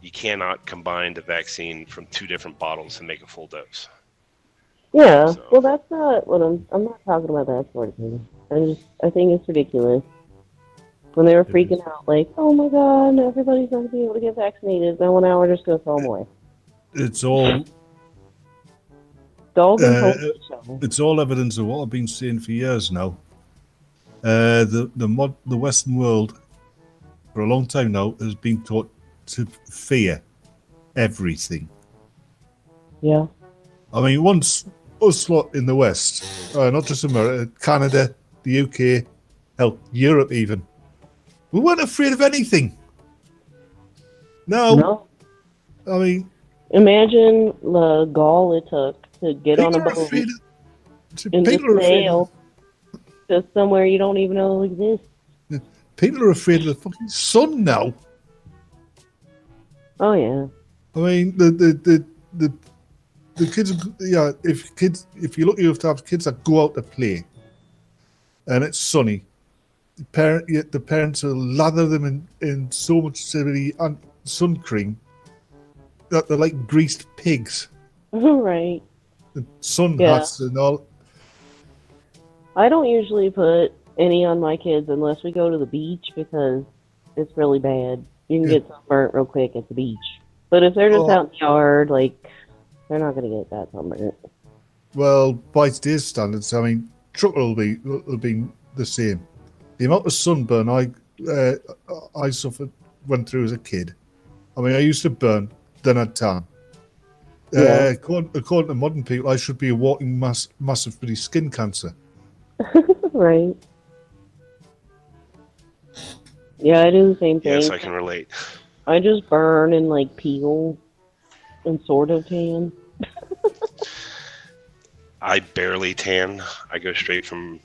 You cannot combine the vaccine from 2 different bottles and make a full dose. Yeah, So- well, that's not what I'm not talking about that sort of thing. I think it's ridiculous. When they were freaking out, like, oh my god, everybody's going to be able to get vaccinated, then now we're just going to throw them away. It's all Dog and pony show. it's all evidence of what I've been saying for years now. The Western world, for a long time now, has been taught to fear everything. Yeah. I mean, once us lot in the West, not just America, Canada, the UK, hell, Europe even, we weren't afraid of anything. No. I mean, Imagine the gall it took to get on a people are boat afraid of, and people just are afraid sail to somewhere you don't even know exists. people are afraid of the fucking sun now. Oh, yeah. I mean, the kids, yeah. If you're lucky enough to have kids that go out to play, and it's sunny, the parents will lather them in so much sun cream that they're like greased pigs. Right. And sun Yeah. hats and all. I don't usually put any on my kids unless we go to the beach because it's really bad. You can Yeah. get sunburnt real quick at the beach. But if they're just Oh. out in the yard, like, they're not going to get that sunburnt. Well, by today's standards, I mean, trucker will be the same. The amount of sunburn I went through as a kid. I mean, I used to burn, then I'd tan. Yeah. According to modern people, I should be a walking massive skin cancer. Right. Yeah, I do the same thing. Yes, I can relate. I just burn and, like, peel and sort of tan. I barely tan. I go straight from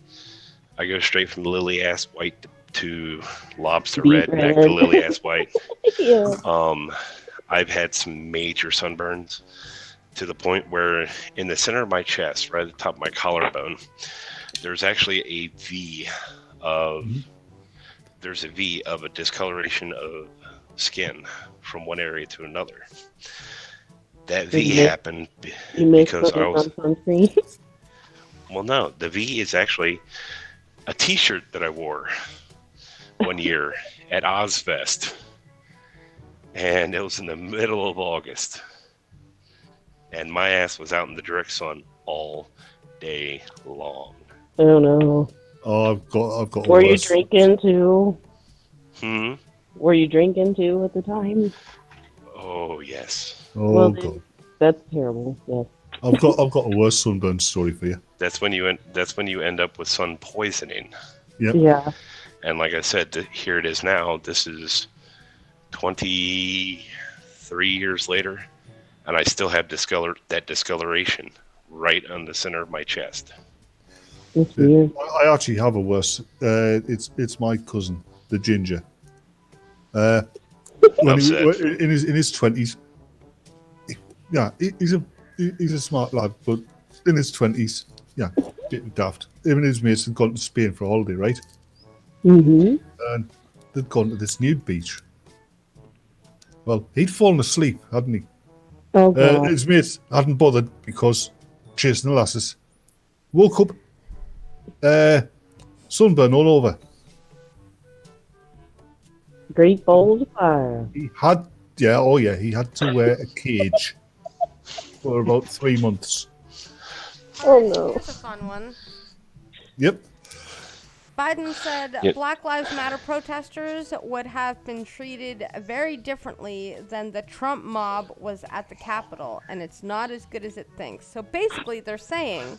lily ass white to lobster Deep red, back to red. lily ass white. Yeah. I've had some major sunburns to the point where in the center of my chest, right at the top of my collarbone, there's actually a V of a discoloration of skin from one area to another. That V Mhm. happened You mix because putting I was on sunscreen. well, no, the V is actually a T-shirt that I wore one year at Ozfest, and it was in the middle of August, and my ass was out in the direct sun all day long. Oh, no. Oh, I've got. Were you worse. drinking, too? Hmm. Were you drinking, too, at the time? Oh yes. Oh Well, god, That's terrible, yes. I've got a worse sunburn story for you. That's when you end up with sun poisoning. Yep. Yeah. And like I said, here it is now. This is 23 3 years later, and I still have that discoloration right on the center of my chest. It's weird. I actually have a worse. It's my cousin, the ginger. When he, Upset. in his 20s, yeah, he's a smart lad, but in his 20s, yeah, getting daft. Him and his mates had gone to Spain for a holiday, right? Mm-hmm. And they'd gone to this nude beach. Well, he'd fallen asleep, hadn't he? Oh, God. His mates hadn't bothered because chasing the lasses. Woke up, sunburn all over. Great balls of fire. He had, he had to wear a cage for about 3 months. Oh, no. Here's a fun one. Yep. Biden said Yep. Black Lives Matter protesters would have been treated very differently than the Trump mob was at the Capitol, and it's not as good as it thinks. So basically, they're saying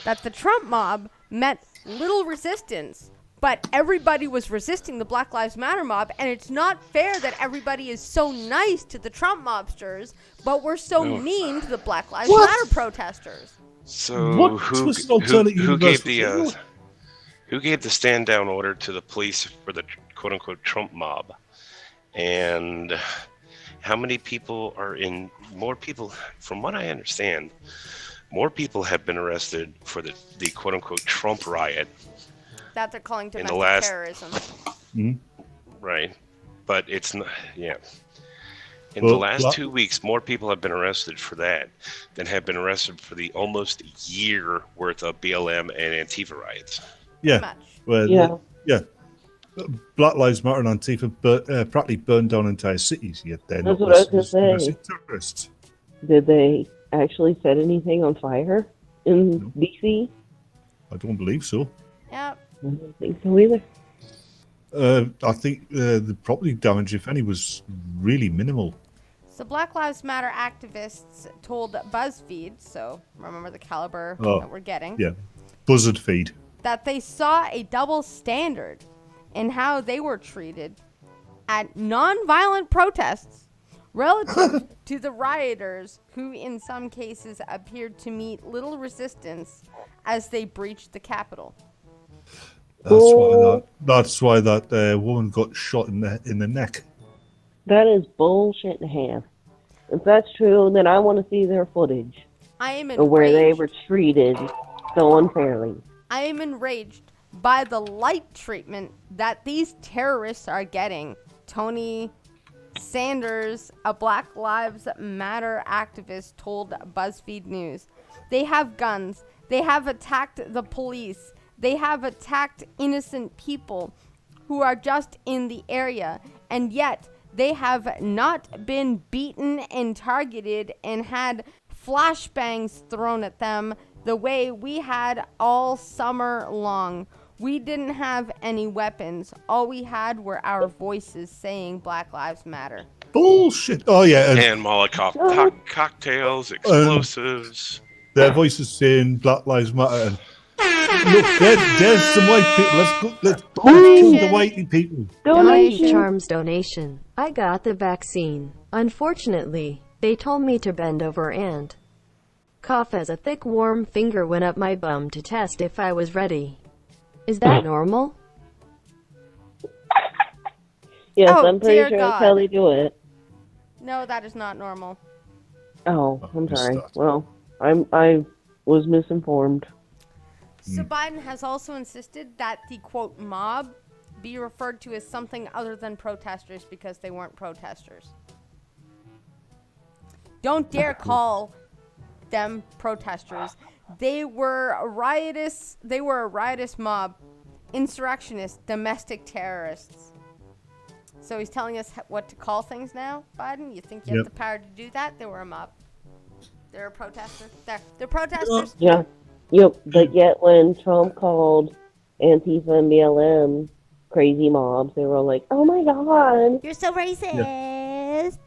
that the Trump mob met little resistance, but everybody was resisting the Black Lives Matter mob, and it's not fair that everybody is so nice to the Trump mobsters, but we're so No. mean to the Black Lives What? Matter protesters. So What who twisted alternate who gave universe? who gave the stand down order to the police for the quote unquote Trump mob? And how many people are in? More people, from what I understand, more people have been arrested for the quote unquote Trump riot, That they're calling the domestic last- terrorism. right? But it's not. Yeah. In Well, the last well- 2 weeks, more people have been arrested for that than have been arrested for the almost year worth of BLM and Antifa riots. Yeah. Much. Well, Yeah. Black Lives Matter and Antifa practically burned down entire cities. Yet they're That's not what I was gonna listed as say. domestic terrorists. Did they actually set anything on fire in No. D.C.? I don't believe so. Yep. I don't think so either. I think the property damage, if any, was really minimal. So Black Lives Matter activists told BuzzFeed, so remember the caliber Oh, that we're getting, Yeah. Buzzard feed. that they saw a double standard in how they were treated at non-violent protests relative to the rioters who in some cases appeared to meet little resistance as they breached the Capitol. That's why that woman got shot in the neck. That is bullshit and a half. If that's true, then I want to see their footage I am of where they enraged. were treated so unfairly. I am enraged by the light treatment that these terrorists are getting. Tony Sanders, a Black Lives Matter activist, told BuzzFeed News. They have guns. They have attacked the police. They have attacked innocent people who are just in the area. And yet, they have not been beaten and targeted and had flashbangs thrown at them the way we had all summer long. We didn't have any weapons. All we had were our voices saying Black Lives Matter. Bullshit. Oh yeah, and And Molotov cocktails, explosives. their voices saying Black Lives Matter. And look, there's some white people. Let's kill the white people. Donation. Charms donation. I got the vaccine. Unfortunately, they told me to bend over and cough as a thick warm finger went up my bum to test if I was ready. Is that normal? Yes, Oh, I'm pretty dear sure God. that's how they do it. No, that is not normal. Oh, Oh, I'm missed sorry. that. Well, I was misinformed. So Biden has also insisted that the quote mob be referred to as something other than protesters because they weren't protesters. Don't dare call them protesters. They were a riotous mob, insurrectionists, domestic terrorists. So he's telling us what to call things now, Biden? You think you have Yep. the power to do that? They were a mob. They're a protester. They're protesters. Yeah. Yep. But yet, when Trump called Antifa and BLM crazy mobs, they were all like, "Oh my god." You're so racist.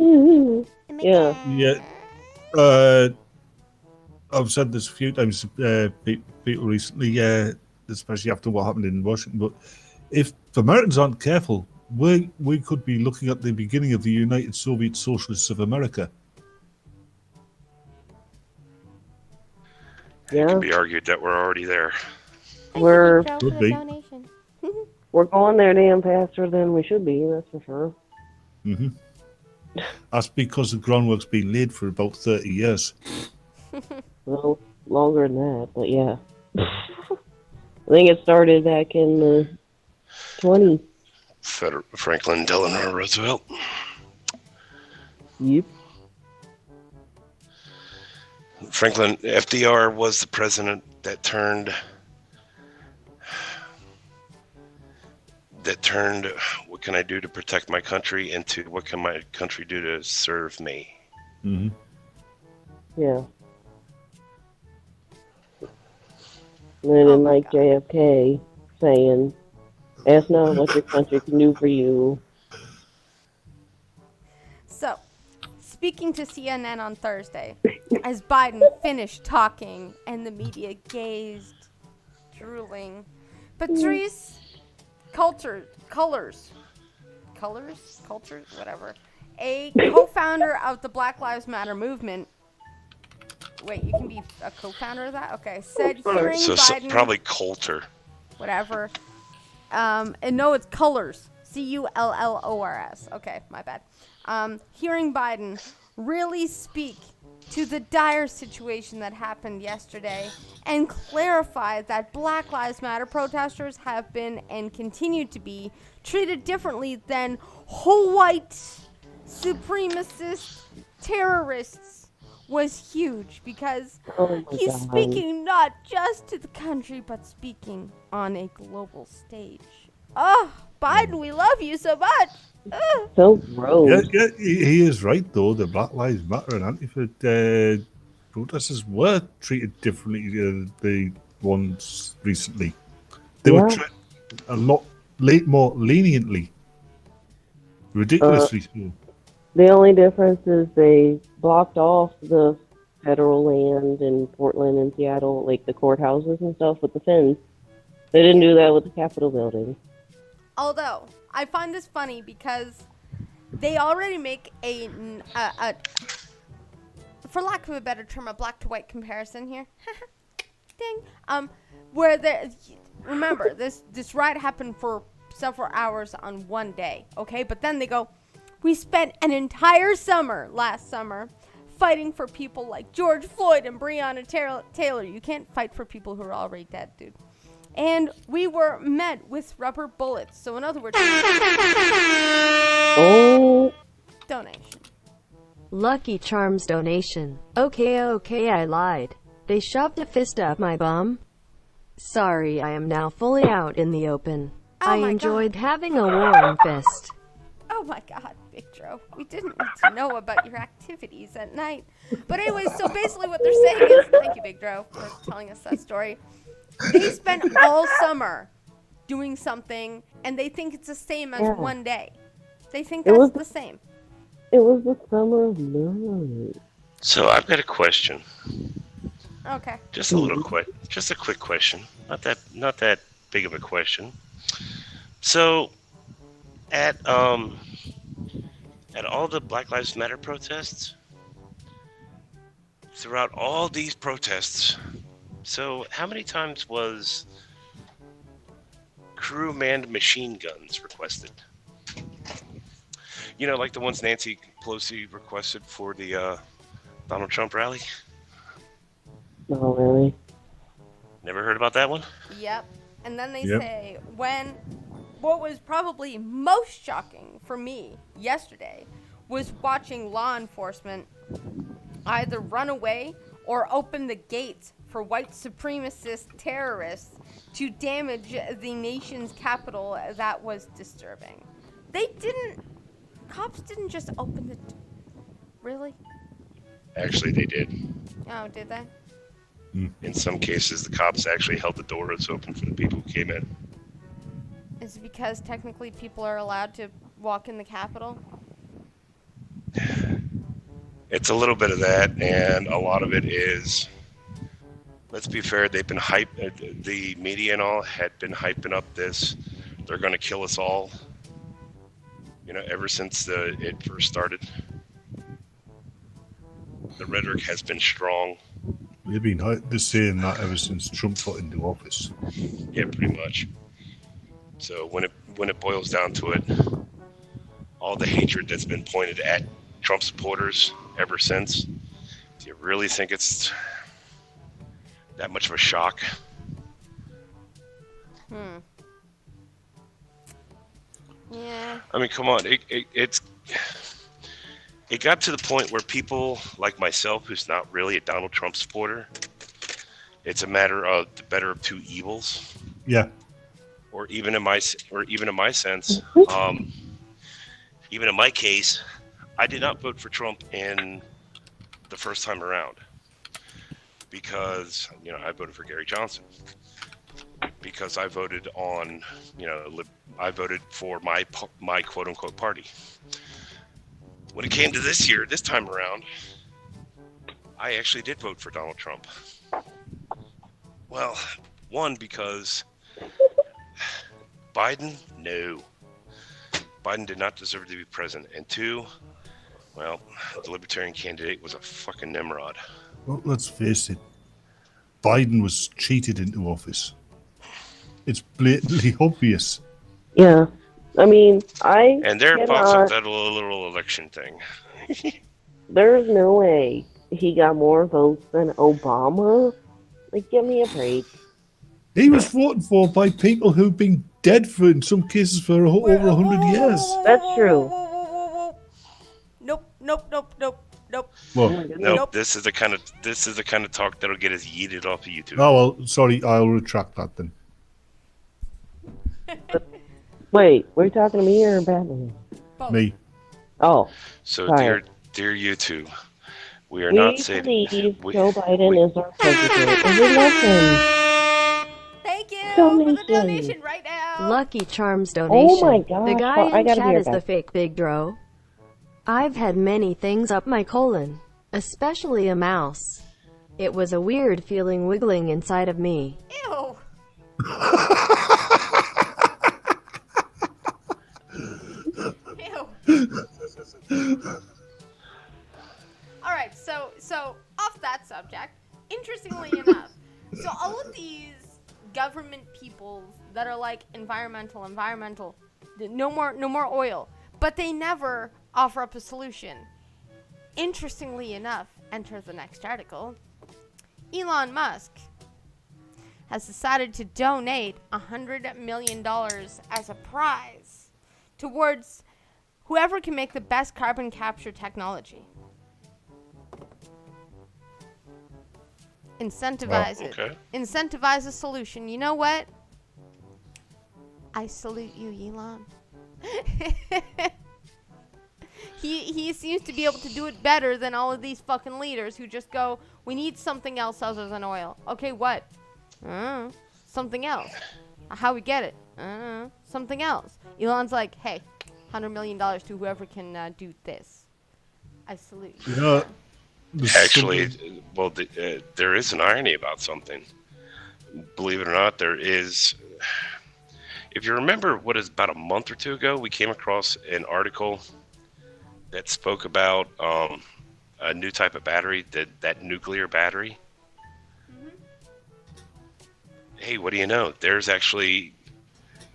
Mhm. Oh my Yeah. God. Yeah. I've said this a few times to people recently, especially after what happened in Washington. But if Americans aren't careful, we could be looking at the beginning of the United Soviet Socialists of America. It Yeah, can be argued that we're already there. Thank We're- you, Big Joe, for Could the be. donation. we're going there damn faster than we should be, that's for sure. Hmm That's because the groundwork's been laid for about 30 years. Well, longer than that, but yeah. I think it started back in the 20s. Franklin Delano Roosevelt. Yep. Franklin FDR was the president that turned what can I do to protect my country into what can my country do to serve me. Hmm Yeah. And then Oh in my like God. JFK saying, ask not what your country can do for you. So, speaking to CNN on Thursday, as Biden finished talking and the media gazed, drooling, Patrice Colors, whatever, a co-founder of the Black Lives Matter movement. Wait, you can be a co-founder of that? Okay, said hearing So Biden, probably Coulter. whatever. And no, it's Colors. Cullors. Okay, my bad. Hearing Biden really speak to the dire situation that happened yesterday and clarify that Black Lives Matter protesters have been and continue to be treated differently than whole white supremacist terrorists was huge because Oh my he's God. speaking not just to the country but speaking on a global stage. Oh, Biden, we love you so much. Ugh. So gross. Yeah, he is right though. The Black Lives Matter and Antifa protesters were treated differently than the ones recently. They were Yeah. treated a lot more leniently, ridiculously so. The only difference is they blocked off the federal land in Portland and Seattle, like the courthouses and stuff with the fence. They didn't do that with the Capitol building. Although, I find this funny because they already make a for lack of a better term, a black to white comparison here. Ding. Where remember, this riot happened for several hours on one day, okay? But then they go, we spent an entire summer, last summer, fighting for people like George Floyd and Breonna Taylor. You can't fight for people who are already dead, dude. And we were met with rubber bullets. So in other words, Oh, donation. Lucky Charms donation. Okay, I lied. They shoved a fist up my bum. Sorry, I am now fully out in the open. Oh I my enjoyed having a warm fist. Oh my God, Big Joe. We didn't need to know about your activities at night. But anyways, so basically what they're saying is, thank you, Big Joe, for telling us that story. They spent all summer doing something, and they think it's the same as Yeah. one day. They think It that's was- the same. it was the summer of love. So I've got a question. Okay. Just a quick question. Not that big of a question. So at all the Black Lives Matter protests, throughout all these protests, so how many times was crew manned machine guns requested? You know, like the ones Nancy Pelosi requested for the Donald Trump rally? No, really. Never heard about that one? Yep. And then they Yep. say what was probably most shocking for me yesterday was watching law enforcement either run away or open the gates for white supremacist terrorists to damage the nation's capital. That was disturbing. Cops didn't just open the really? Actually, they did. Oh, did they? In some cases, the cops actually held the doors open for the people who came in. Is it because technically people are allowed to walk in the Capitol? It's a little bit of that, and a lot of it is, let's be fair, they've been the media and all had been hyping up this, they're going to kill us all Ever since it first started, the rhetoric has been strong. They've been saying that ever since Trump got into office. Yeah, pretty much. So when it boils down to it, all the hatred that's been pointed at Trump supporters ever since, do you really think it's that much of a shock? Yeah. I mean, come on. It got to the point where people like myself, who's not really a Donald Trump supporter, it's a matter of the better of two evils. Yeah. Or even in my sense, even in my case, I did not vote for Trump in the first time around because I voted for Gary Johnson because I voted on I voted for my quote unquote party. When it came to this time around, I actually did vote for Donald Trump. Well, one, because Biden, no. Biden did not deserve to be president. And two, well, the Libertarian candidate was a fucking Nimrod. Well, let's face it. Biden was cheated into office. It's blatantly obvious. Yeah. I mean, And there pops up that little election thing. There's no way he got more votes than Obama. Like, give me a break. He was voted for by people who've been dead for, in some cases, for over 100 years. That's true. Nope. Well, Nope. This is the kind of talk that'll get us yeeted off of YouTube. oh well, sorry, I'll retract that then. Wait, were you talking to me or Batman? Me. Oh. So, sorry. dear YouTube, we are We not saying believe Joe Biden is our president. Is it nothing? Thank you Donation. for the donation right now. Lucky Charms donation. Oh my gosh, The guy I in gotta be chat right is the back. fake Big Dro. I've had many things up my colon, especially a mouse. It was a weird feeling wiggling inside of me. Ew. All right, so off that subject, interestingly enough, so all of these government peoples that are like environmental, no more oil, but they never offer up a solution. Interestingly enough, enter the next article. Elon Musk has decided to donate $100 million as a prize towards whoever can make the best carbon capture technology. Incentivize it. Okay. Incentivize a solution. You know what? I salute you, Elon. He seems to be able to do it better than all of these fucking leaders who just go, we need something else other than oil. Okay, what? Something else. How we get it? Something else. Elon's like, hey, $100 million to whoever can do this. I salute you. You know, Actually, well, there is an irony about something. Believe it or not, there is. If you remember, what is about a month or two ago, we came across an article that spoke about a new type of battery, that nuclear battery. Mm-hmm. Hey, what do you know? There's actually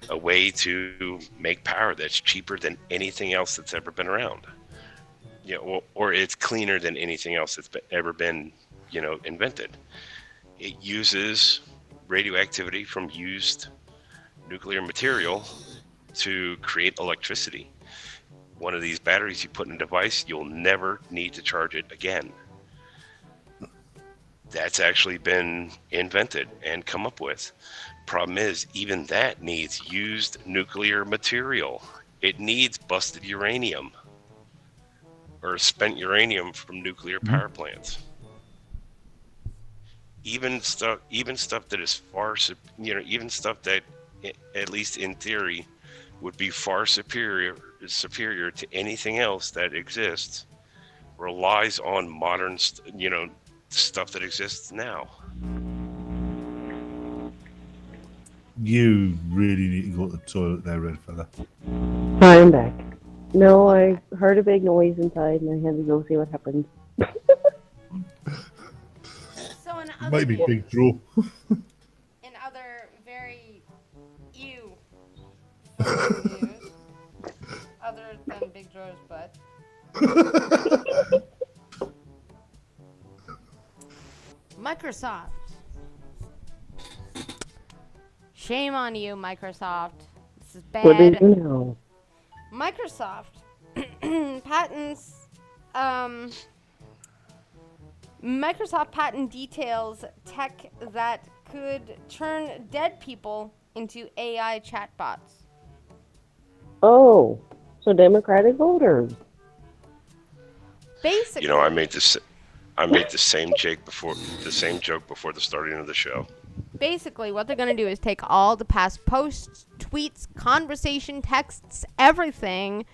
a way to make power that's cheaper than anything else that's ever been around. Or it's cleaner than anything else that's ever been, invented. It uses radioactivity from used nuclear material to create electricity. One of these batteries you put in a device, you'll never need to charge it again. That's actually been invented and come up with. Problem is, even that needs used nuclear material. It needs busted uranium or spent uranium from nuclear power plants. Even stuff that is even stuff that, at least in theory, would be far superior to anything else that exists, relies on modern, stuff that exists now. you really need to go to the toilet there, red fella. I'm back. No, I heard a big noise inside and I had to go see what happened. So in It other might be news, Big Joe. in other very news, other than Big Joe's butt. Microsoft. Shame on you, Microsoft. This is What did bad. you know? Microsoft patents. Microsoft patent details tech that could turn dead people into AI chatbots. Oh, so Democratic voters. Basically, You know, I made the same joke before the starting of the show. Basically, what they're going to do is take all the past posts, tweets, conversation, texts, everything,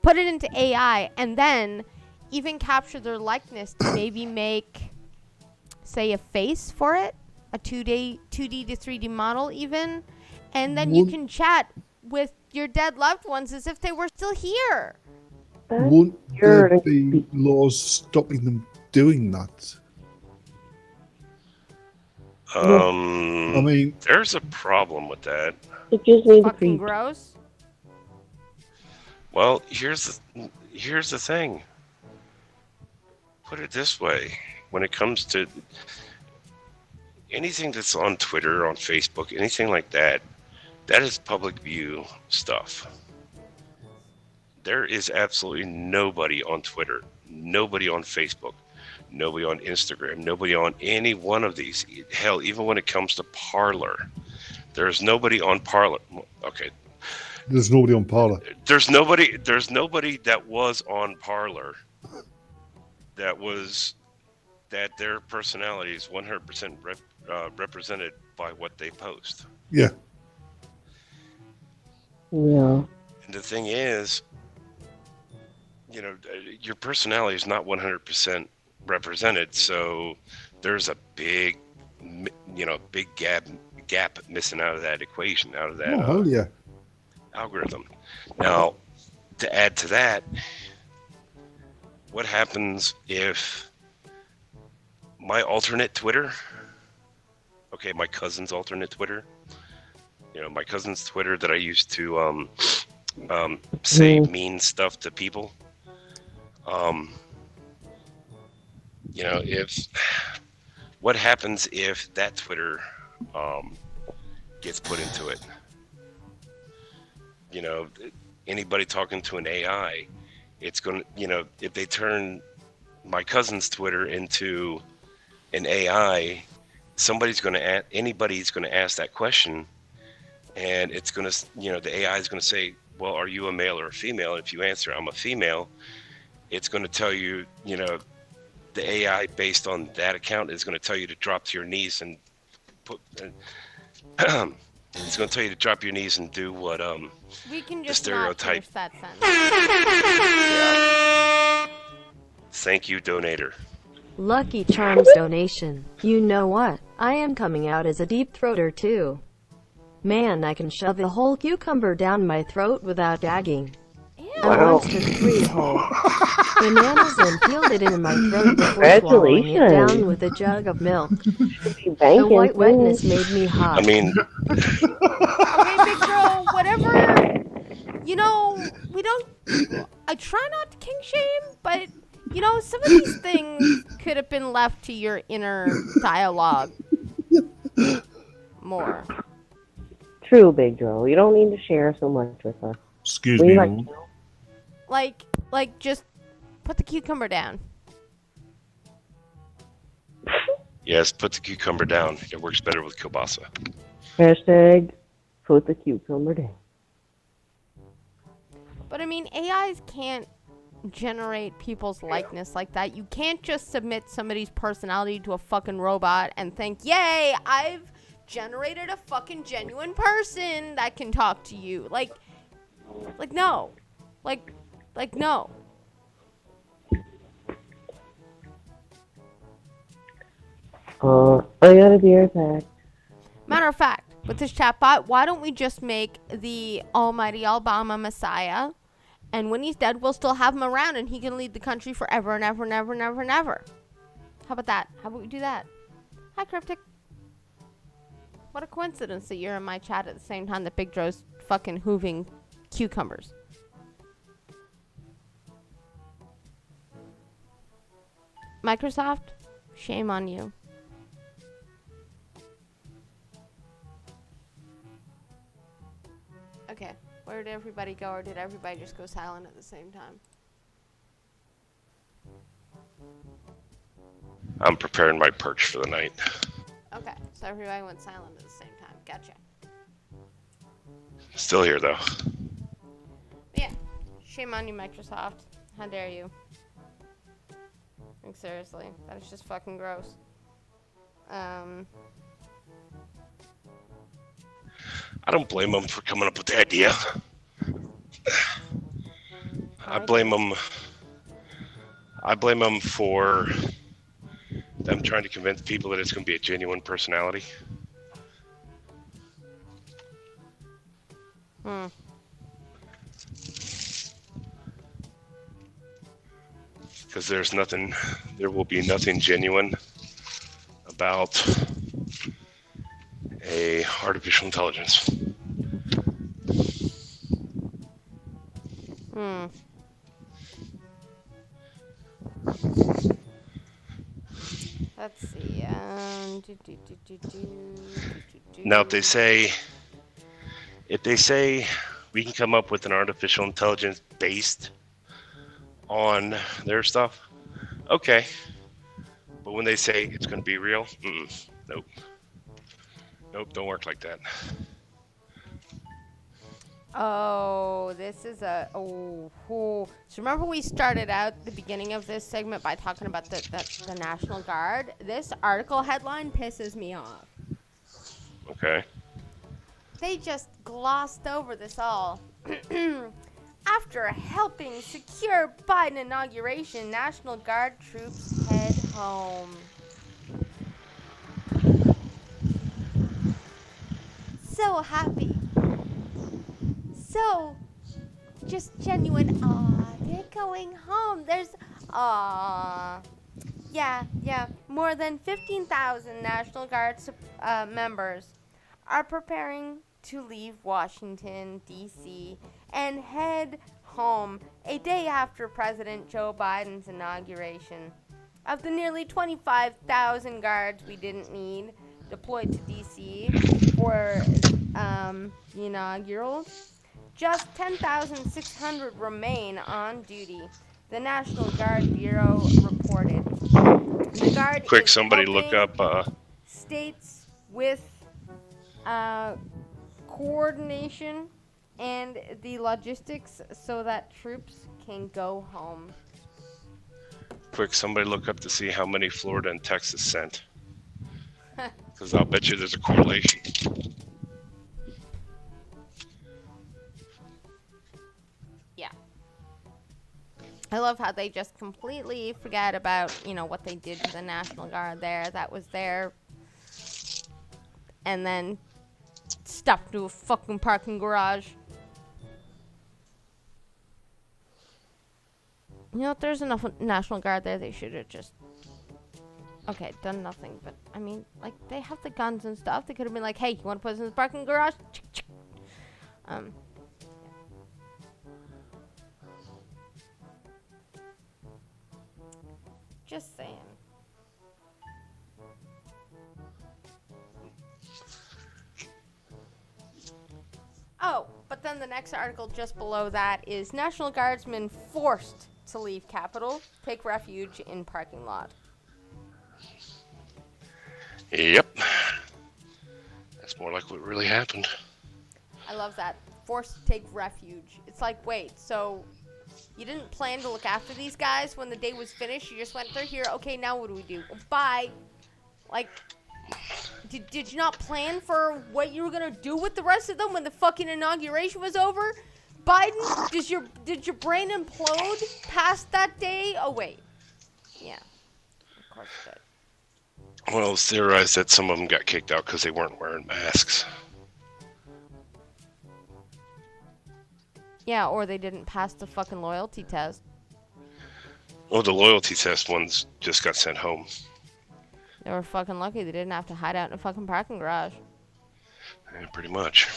put it into AI, and then even capture their likeness to maybe make, say, a face for it, a 2D to 3D model even, and then you Won't- can chat with your dead loved ones as if they were still here. That's Won't weird there and be creepy. laws stopping them doing that? I mean, There's a problem with that. It gives me the Fucking creep. gross. Well, here's the thing. Put it this way: when it comes to anything that's on Twitter, on Facebook, anything like that, that is public view stuff. There is absolutely nobody on Twitter, nobody on Facebook, nobody on Instagram, nobody on any one of these. Hell, even when it comes to Parler, there's nobody on Parler. Okay, there's nobody on Parler. there's nobody that was on Parler that their personality is 100% represented by what they post. Yeah. Yeah. And the thing is, you know, your personality is not 100% represented, so there's a big gap missing out of that equation, out of that Oh, hell yeah. algorithm. Now, to add to that, what happens if my alternate Twitter, okay, my cousin's alternate Twitter, you know, my cousin's Twitter that I used to say mean stuff to people, you know, what happens if that Twitter gets put into it? You know, anybody talking to an AI, it's going to, you know, if they turn my cousin's Twitter into an AI, anybody's going to ask that question, and it's going to, you know, the AI is going to say, well, are you a male or a female? And if you answer, I'm a female, it's going to tell you, you know, the AI based on that account is going to tell you to drop to your knees and put, it's going to tell you to drop your knees and do what, We can the just stereotype. not finish that sentence. Yeah. Thank you, donator. Lucky Charms donation. You know what? I am coming out as a deep throater too. Man, I can shove a whole cucumber down my throat without gagging. I once took 3 whole bananas and peeled it into my throat before swallowing it down with a jug of milk. The white wetness made me hot. I mean, Okay, Big Bro, whatever. You know, we don't. I try not to kink shame, but, you know, some of these things could have been left to your inner dialogue more. True, Big Joe. You don't need to share so much with us. Excuse We me. like- Lord. Like, just put the cucumber down. yes, put the cucumber down. It works better with kielbasa. Hashtag put the cucumber down. But I mean, AIs can't generate people's likeness like that. You can't just submit somebody's personality to a fucking robot and think, yay, I've generated a fucking genuine person that can talk to you. Like no. Like, no. I gotta be right back. Matter of fact, with this chatbot, why don't we just make the almighty Alabama Messiah And when he's dead, we'll still have him around, and he can lead the country forever and ever and ever and ever and ever. How about that? How about we do that? Hi, Cryptic. What a coincidence that you're in my chat at the same time that Big Dro's fucking hooving cucumbers. Microsoft, shame on you. Okay, where did everybody go, or did everybody just go silent at the same time? I'm preparing my perch for the night. Okay, so everybody went silent at the same time. Gotcha. Still here though. Yeah, shame on you, Microsoft. How dare you? Like, seriously, that is just fucking gross. I don't blame them for coming up with the idea. I blame them for them trying to convince people that it's going to be a genuine personality. Because there will be nothing genuine about a artificial intelligence. Let's see. Now, if they say we can come up with an artificial intelligence based on their stuff, okay. But when they say it's going to be real, nope. Nope, don't work like that. Oh, this is So remember we started out the beginning of this segment by talking about the National Guard? This article headline pisses me off. Okay. They just glossed over this all. After helping secure Biden inauguration, National Guard troops head home. So happy. So just genuine. They're going home. Yeah. More than 15,000 National Guard members are preparing to leave Washington, D.C. and head home a day after President Joe Biden's inauguration. Of the nearly 25,000 guards we didn't need deployed to D.C. for the inaugural, just 10,600 remain on duty, the National Guard Bureau reported. The Guard Quick, is somebody look helping up. states with coordination and the logistics so that troops can go home. Quick, somebody look up to see how many Florida and Texas sent. Because I'll bet you there's a correlation. Yeah. I love how they just completely forget about, what they did to the National Guard there. That was there. And then stuffed to a fucking parking garage. If there's enough National Guard there, they should have just... Okay, done nothing, but, they have the guns and stuff. They could have been like, hey, you want to put us in the parking garage? Just saying. Oh, but then the next article just below that is National Guardsmen forced to leave Capitol, take refuge in parking lot. Yep. That's more like what really happened. I love that. Forced to take refuge. It's like, wait, so you didn't plan to look after these guys when the day was finished? You just went, they're here. Okay, now what do we do? Bye. Like, did you not plan for what you were going to do with the rest of them when the fucking inauguration was over? Biden, did your brain implode past that day? Oh, wait. Yeah. Of course it did. Well, it's theorized that some of them got kicked out because they weren't wearing masks. Yeah, or they didn't pass the fucking loyalty test. Oh, the loyalty test ones just got sent home. They were fucking lucky they didn't have to hide out in a fucking parking garage. Yeah, pretty much.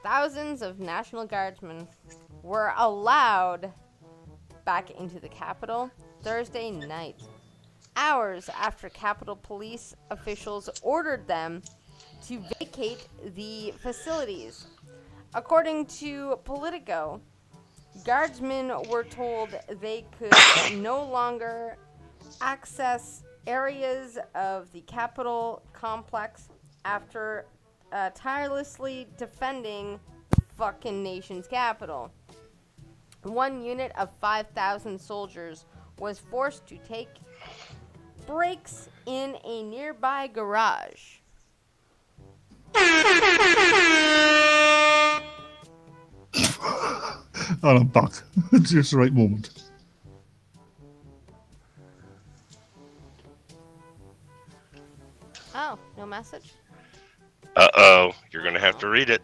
Thousands of National Guardsmen were allowed back into the Capitol Thursday night, hours after Capitol Police officials ordered them to vacate the facilities. According to Politico, Guardsmen were told they could no longer access areas of the Capitol complex after tirelessly defending the fucking nation's capital. One unit of 5,000 soldiers was forced to take breaks in a nearby garage. And I'm back. Just the right moment. Oh, no message? Uh-oh. You're going to have to read it.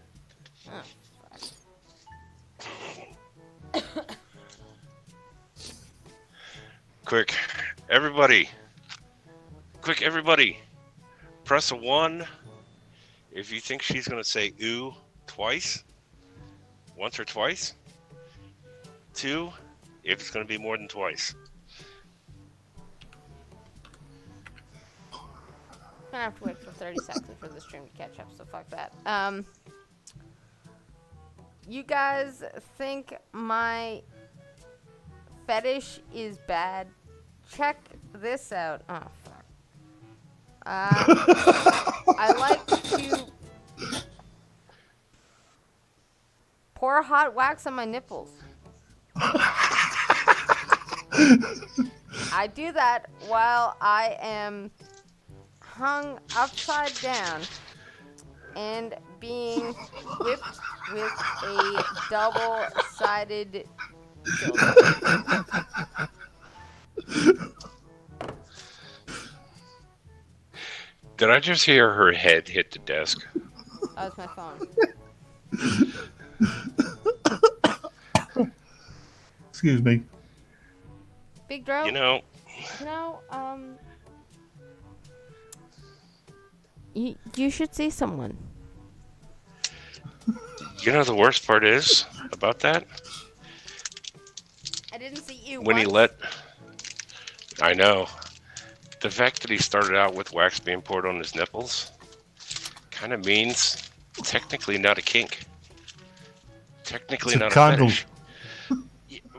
Oh, Quick, everybody. Quick, everybody. Press a 1 if you think she's going to say ooh twice. Once or twice. 2 if it's going to be more than twice. I'm gonna have to wait for 30 seconds for the stream to catch up, so fuck that. You guys think my fetish is bad? Check this out. Oh, fuck. I like to pour hot wax on my nipples. I do that while I am hung upside down and being whipped with a double-sided dildo. Did I just hear her head hit the desk? That was my phone. Excuse me. Big Dro, You know, you should see someone. you know the worst part is about that? I didn't see you When he once. let... I know. The fact that he started out with wax being poured on his nipples kind of means technically not a kink. Technically It's a not candle. a fetish.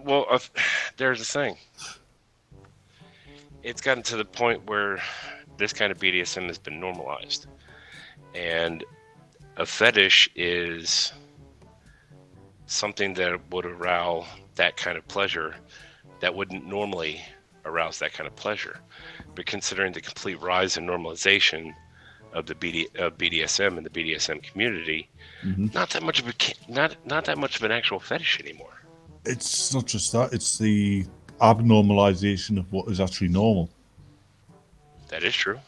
Well, there's a thing. It's gotten to the point where this kind of BDSM has been normalized. And a fetish is something that would arouse that kind of pleasure that wouldn't normally arouse that kind of pleasure. But considering the complete rise and normalization of the BDSM and the BDSM community, not that much of an actual fetish anymore. It's not just that, it's the abnormalization of what is actually normal. That is true.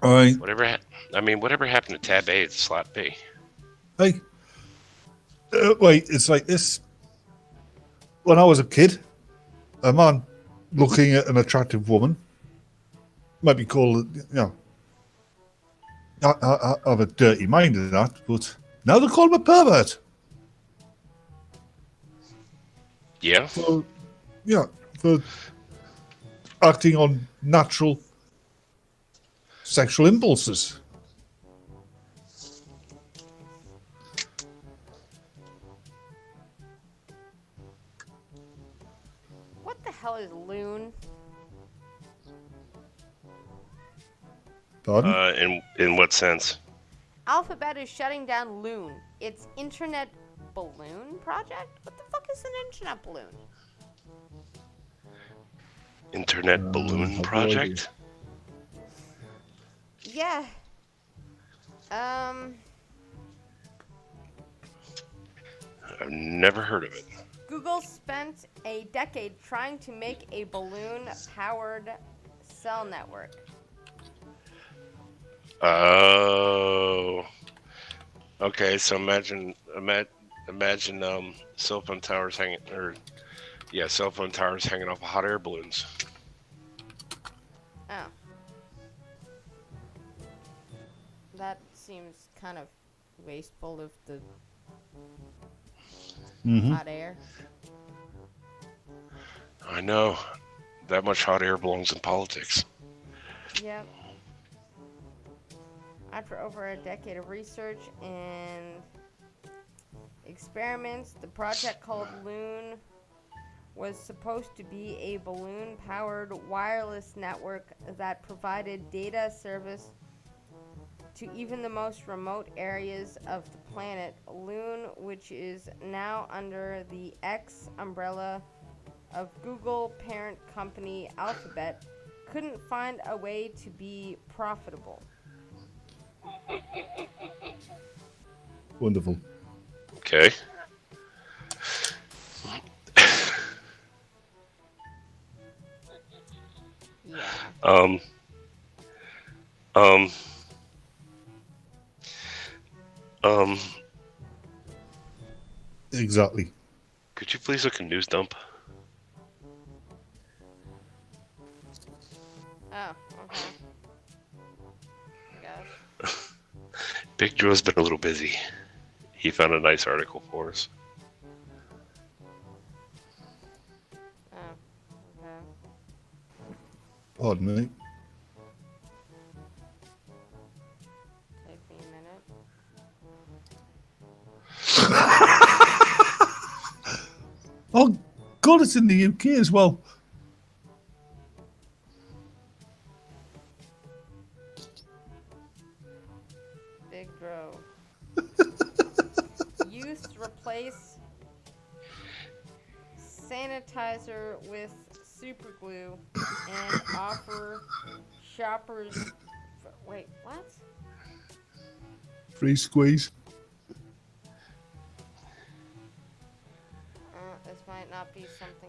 All right. Whatever happened to Tab A to Slot B? Hey. Wait, it's like this. When I was a kid, a man looking at an attractive woman might be called, I have a dirty mind in that, but now they call him a pervert. Yeah. For acting on natural sexual impulses. What the hell is Loon? Pardon? In what sense? Alphabet is shutting down Loon, its internet balloon project? What the fuck is an internet balloon? Internet balloon have no project? Yeah. I've never heard of it. Google spent a decade trying to make a balloon-powered cell network. Oh. Okay, so imagine cell phone towers hanging, or yeah, cell phone towers hanging off of hot air balloons. Oh, that seems kind of wasteful of the Mm-hmm. hot air. I know that much hot air belongs in politics. Yep. After over a decade of research and experiments, the project called Loon was supposed to be a balloon-powered wireless network that provided data service to even the most remote areas of the planet. Loon, which is now under the X umbrella of Google parent company Alphabet, couldn't find a way to be profitable. Wonderful. Okay. Yeah. Um. Um. Um. Exactly. Could you please look a news dump? Oh, okay. I guess. Big Joe's been a little busy. He found a nice article for us. Oh, okay. Pardon me. Take me a minute. Oh, God, it's in the UK as well. Big Grove. Youth replace sanitizer with super glue and offer shoppers. Wait, what? Free squeeze. This might not be something.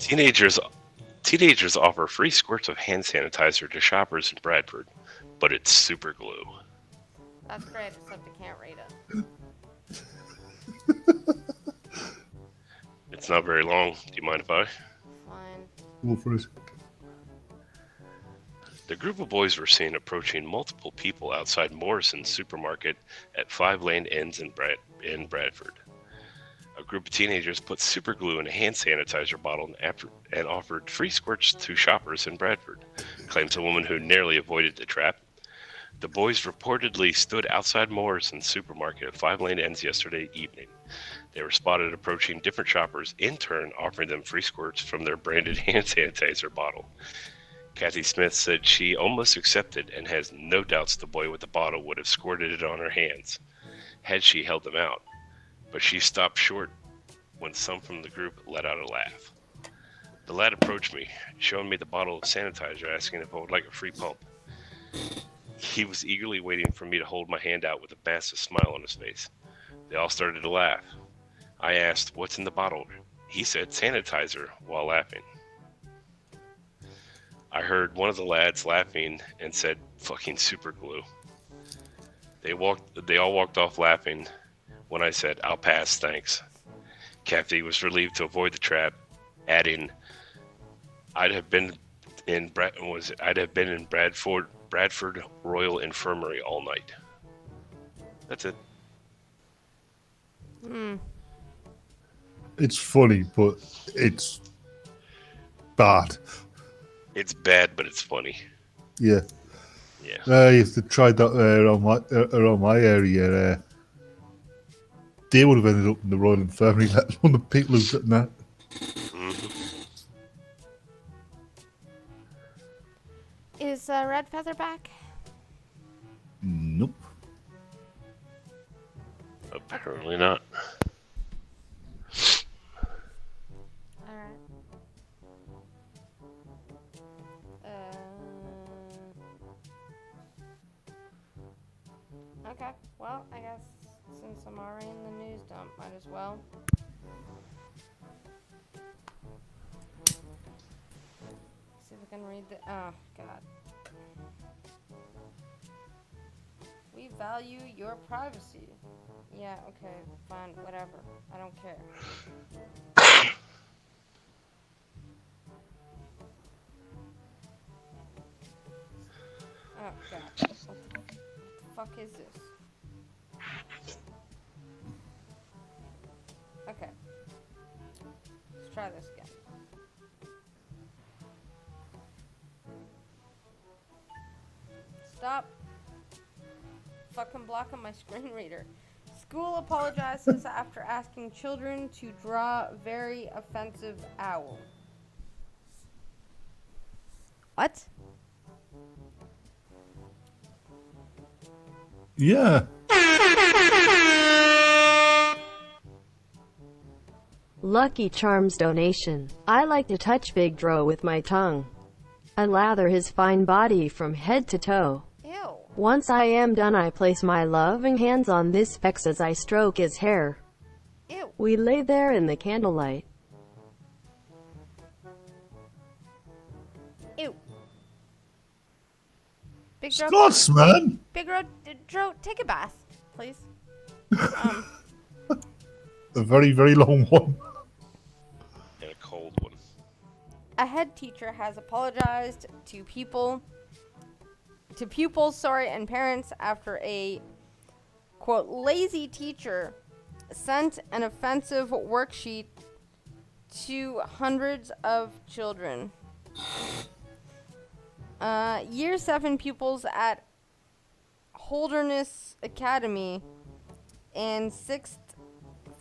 Teenagers offer free squirts of hand sanitizer to shoppers in Bradford, but it's super glue. That's great, except I can't read it. It's not very long. Do you mind if I? Fine. Go for it. The group of boys were seen approaching multiple people outside Morrison's supermarket at 5 Lane Inns in Bradford. A group of teenagers put super glue in a hand sanitizer bottle and offered free squirts to shoppers in Bradford, claims a woman who narrowly avoided the trap. The boys reportedly stood outside Morrison's supermarket at 5 Lane Inns yesterday evening. They were spotted approaching different shoppers, in turn offering them free squirts from their branded hand sanitizer bottle. Kathy Smith said she almost accepted and has no doubts the boy with the bottle would have squirted it on her hands had she held them out. But she stopped short when some from the group let out a laugh. The lad approached me, showing me the bottle of sanitizer, asking if I would like a free pump. He was eagerly waiting for me to hold my hand out with a massive smile on his face. They all started to laugh. I asked, "What's in the bottle?" He said, "Sanitizer," while laughing. I heard one of the lads laughing and said, "Fucking super glue." They all walked off laughing when I said, "I'll pass, thanks." Kathy was relieved to avoid the trap, adding, I'd have been in Bradford Royal Infirmary all night." That's it. It's funny, but it's bad. It's bad, but it's funny. Yeah. Yeah. I used to try that around my area. They would have ended up in the Royal Infirmary, let alone the people who've done that. Is Red Feather back? Nope. Apparently not. Alright. Okay, well, I guess since I'm already in the news dump, might as well. See if I can read the. Oh, God. We've value your privacy. Yeah, okay, fine, whatever. I don't care. Oh, God. What the fuck is this? Okay. Let's try this again. Stop fucking blocking my screen reader. School apologizes after asking children to draw very offensive owl. What? Yeah. Lucky Charms donation. I like to touch Big Dro with my tongue. I lather his fine body from head to toe. Ew. Once I am done, I place my loving hands on this specs as I stroke his hair. Ew. We lay there in the candlelight. Ew. Big Dro, Scotsman! Dro, take a bath, please. A very, very long one. And a cold one. A head teacher has apologized to pupils, and parents after a, quote, lazy teacher sent an offensive worksheet to hundreds of children. Year 7 pupils at Holderness Academy and 6th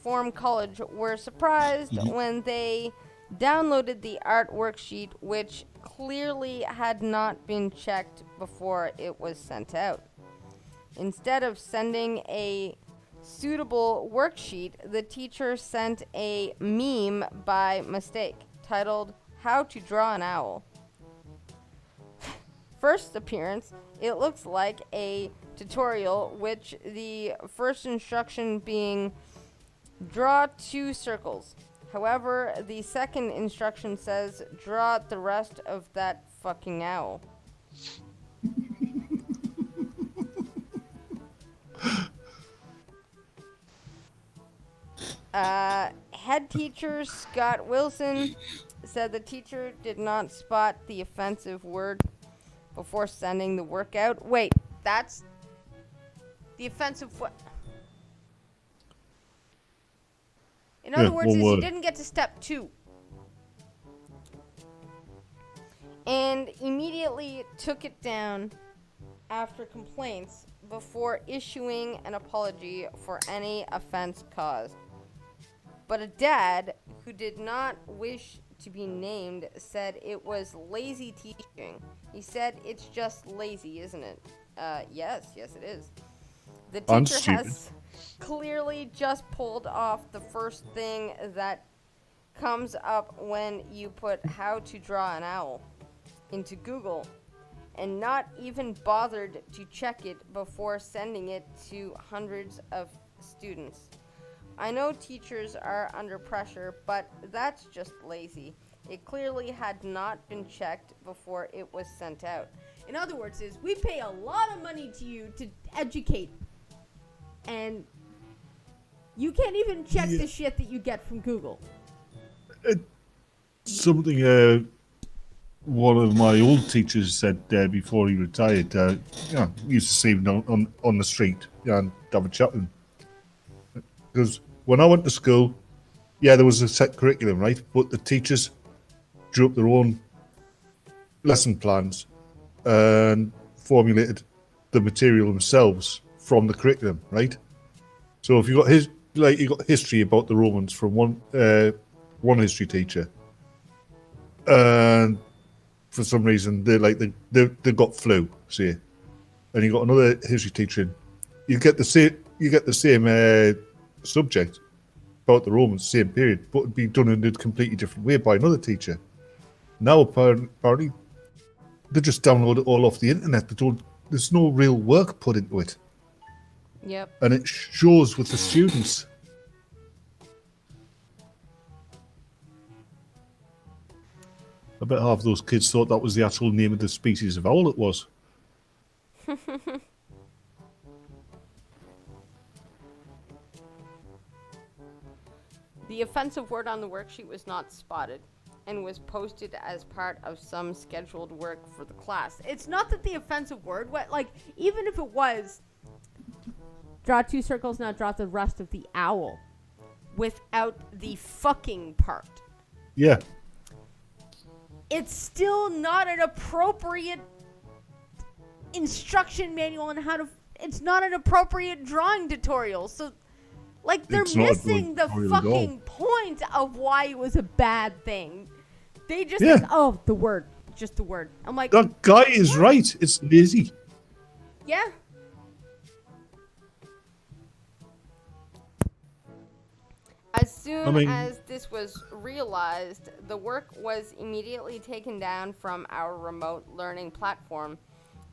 Form College were surprised when they downloaded the art worksheet, which clearly had not been checked before it was sent out. Instead of sending a suitable worksheet, the teacher sent a meme by mistake titled "How to Draw an Owl." First appearance, it looks like a tutorial, which the first instruction being draw 2 circles. However, the second instruction says draw the rest of that fucking owl. Head teacher Scott Wilson said the teacher did not spot the offensive word before sending the workout. Wait, that's the offensive what? In other words, is he didn't get to step 2. And immediately took it down after complaints before issuing an apology for any offense caused. But a dad who did not wish to be named said it was lazy teaching. He said it's just lazy, isn't it? Yes, it is. The teacher has clearly just pulled off the first thing that comes up when you put "how to draw an owl" into Google, and not even bothered to check it before sending it to hundreds of students. I know teachers are under pressure, but that's just lazy. It clearly had not been checked before it was sent out. In other words, is we pay a lot of money to you to educate, and you can't even check the shit that you get from Google. Something one of my old teachers said before he retired. He used to see him on the street and have a chat with him. Because when I went to school, there was a set curriculum, right? But the teachers drew up their own lesson plans and formulated the material themselves from the curriculum, right? So if you got history about the Romans from one history teacher, and for some reason they got flu, say, and you got another history teacher in, you get the same subject about the Romans, same period, but it'd be done in a completely different way by another teacher. Now apparently they just download it all off the internet. There's no real work put into it. Yep. And it shows with the students. I bet half those kids thought that was the actual name of the species of owl it was. The offensive word on the worksheet was not spotted and was posted as part of some scheduled work for the class. It's not that the offensive word, even if it was, draw 2 circles, now draw the rest of the owl without the fucking part. Yeah. It's still not an appropriate instruction manual on how to. It's not an appropriate drawing tutorial. So, they're It's not a missing the tutorial at all. fucking point of why it was a bad thing. They just Yeah. think, oh, the word, just the word. I'm like, That guy is right. It's lazy. yeah. As soon I mean- as this was realized, the work was immediately taken down from our remote learning platform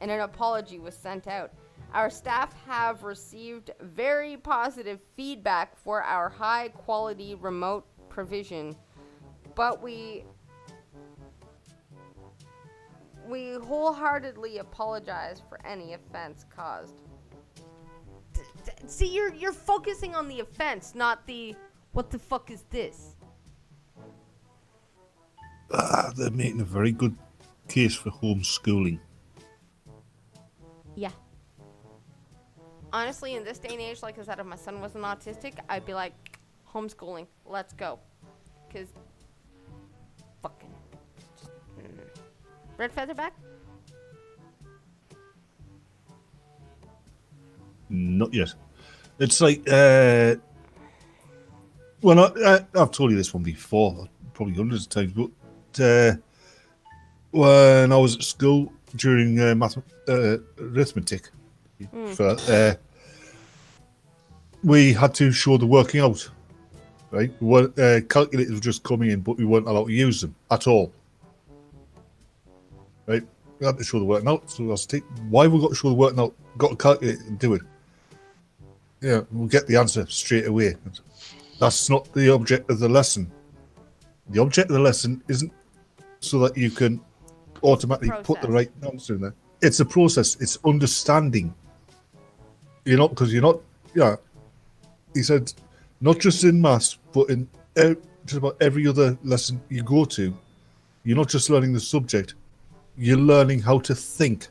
and an apology was sent out. Our staff have received very positive feedback for our high quality remote provision, but we wholeheartedly apologize for any offense caused. See, you're focusing on the offense, not the what the fuck is this? They're making a very good case for homeschooling. Yeah. Honestly, in this day and age, like I said, if my son wasn't autistic, I'd be like, homeschooling, let's go. Because, fucking. Red feather back? Not yet. It's like, I've told you this one before, probably hundreds of times, but when I was at school during arithmetic, we had to show the working out, right? Calculators were just coming in, but we weren't allowed to use them at all, right? We had to show the working out, so I was thinking, why we got to show the working out? Got to calculate it and do it. Yeah, we'll get the answer straight away. That's not the object of the lesson. The object of the lesson isn't so that you can automatically put the right answer in there. It's a process. It's understanding. You're not, because you're not, yeah. He said, not just in maths, but in just about every other lesson you go to, you're not just learning the subject. You're learning how to think,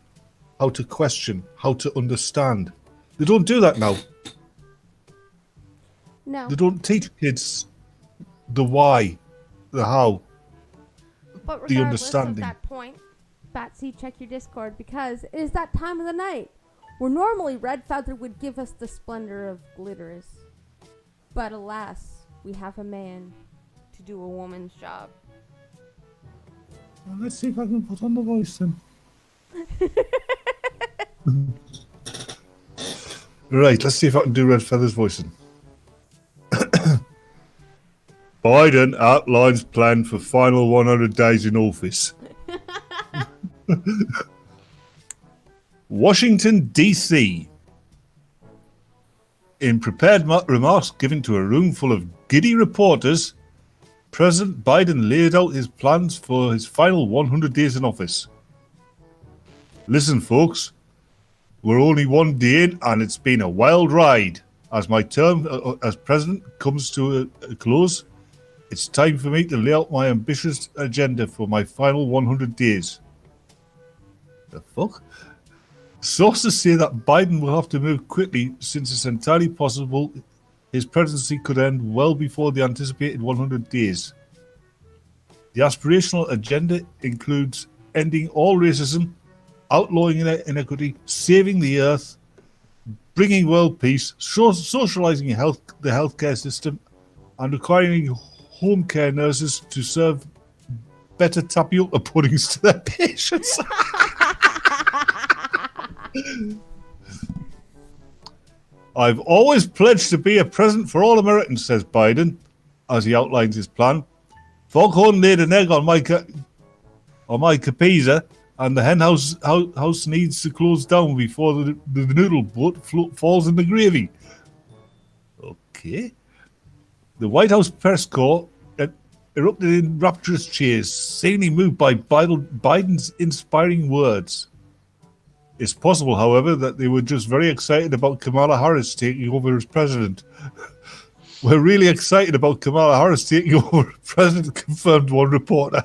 how to question, how to understand. They don't do that now. No. They don't teach kids the why, the how. But the regardless understanding. of that point, Batsy, check your Discord because it is that time of the night where normally Red Feather would give us the splendor of glitterous. But alas, we have a man To do a woman's job. Well, let's see if I can put on the voice then. Right, let's see if I can do Red Feather's voicing. Biden outlines plan for final 100 days in office. Washington, D.C. In prepared remarks given to a room full of giddy reporters, President Biden laid out his plans for his final 100 days in office. Listen, folks, we're only one day in and it's been a wild ride. As my term as president comes to a close, it's time for me to lay out my ambitious agenda for my final 100 days. The fuck? Sources say that Biden will have to move quickly since it's entirely possible his presidency could end well before the anticipated 100 days. The aspirational agenda includes ending all racism, outlawing inequity, saving the earth, bringing world peace, socializing the healthcare system, and requiring home care nurses to serve better tapioca puddings to their patients. I've always pledged to be a president for all Americans, says Biden, as he outlines his plan. Foghorn laid an egg on my capiza, and the hen house needs to close down before the noodle boat falls in the gravy. Okay. The White House press corps erupted in rapturous cheers, seemingly moved by Biden's inspiring words. It's possible, however, that they were just very excited about Kamala Harris taking over as president. We're really excited about Kamala Harris taking over. President confirmed, one reporter.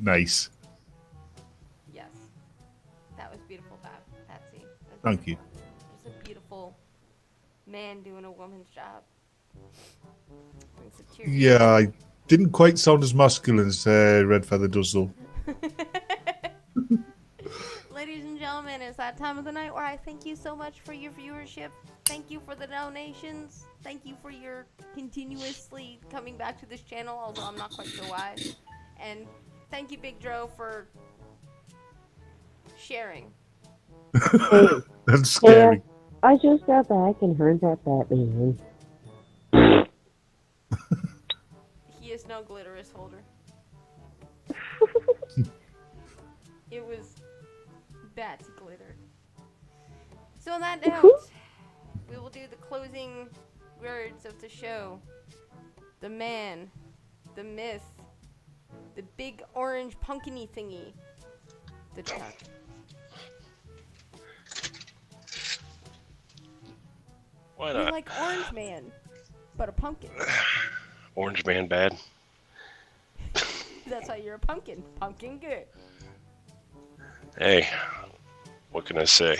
Nice. Yes. That was beautiful, Patsy. That's Thank you. beautiful. It's a beautiful man doing a woman's job. Brings a tear to Yeah, I didn't quite sound as masculine as Red Feather does, though. Ladies and gentlemen, it's that time of the night where I thank you so much for your viewership. Thank you for the donations. Thank you for your continuously coming back to this channel, although I'm not quite sure why. And thank you, Big Dro, for sharing. Hey, That's scary. I just got back and heard that Batman. He is no glitterous holder. It was Batsy glitter. So on that note, we will do the closing words of the show. The man, the myth, the big orange pumpkin-y thingy, the Chuck. Why We not? like Orange Man, but a pumpkin. Orange Man bad. That's why you're a pumpkin. Pumpkin good. Hey, what can I say?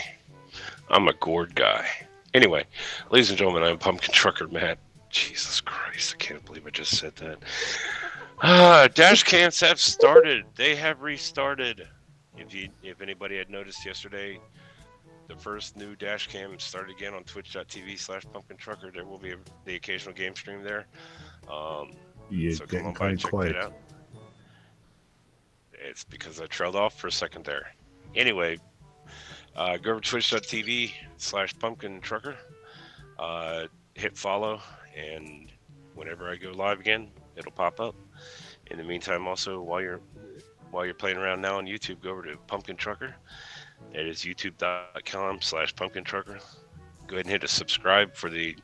I'm a gourd guy. Anyway, ladies and gentlemen, I'm Pumpkin Trucker Matt. Jesus Christ, I can't believe I just said that. Dash cams have started. They have restarted. If anybody had noticed yesterday, the first new dash cam started again on twitch.tv/Pumpkin Trucker. There will be the occasional game stream there. You're So come getting on by kind and of check quiet. that out. It's because I trailed off for a second there. Anyway, go over to twitch.tv/Pumpkin Trucker. Hit follow, and whenever I go live again, it'll pop up. In the meantime, also while you're playing around now on YouTube, go over to Pumpkin Trucker. It is youtube.com/Pumpkin Trucker. Go ahead and hit a subscribe for the.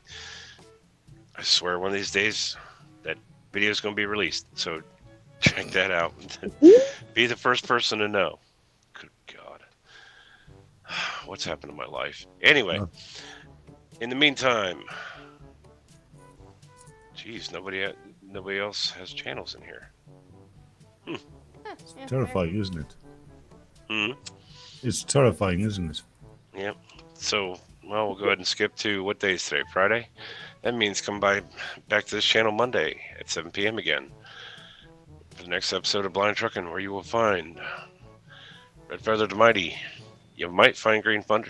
I swear, one of these days, that video is going to be released. So check that out. Be the first person to know. Good God. What's happened to my life? Anyway, in the meantime, geez, nobody else has channels in here. Yeah, Terrifying, isn't it? Hmm. It's terrifying, isn't it? Yep. So, well, we'll go ahead and skip to what day is today? Friday? That means come back to this channel Monday at 7 p.m. again for the next episode of Blind Trucking, where you will find Red Feather the Mighty. You might find Green Thunder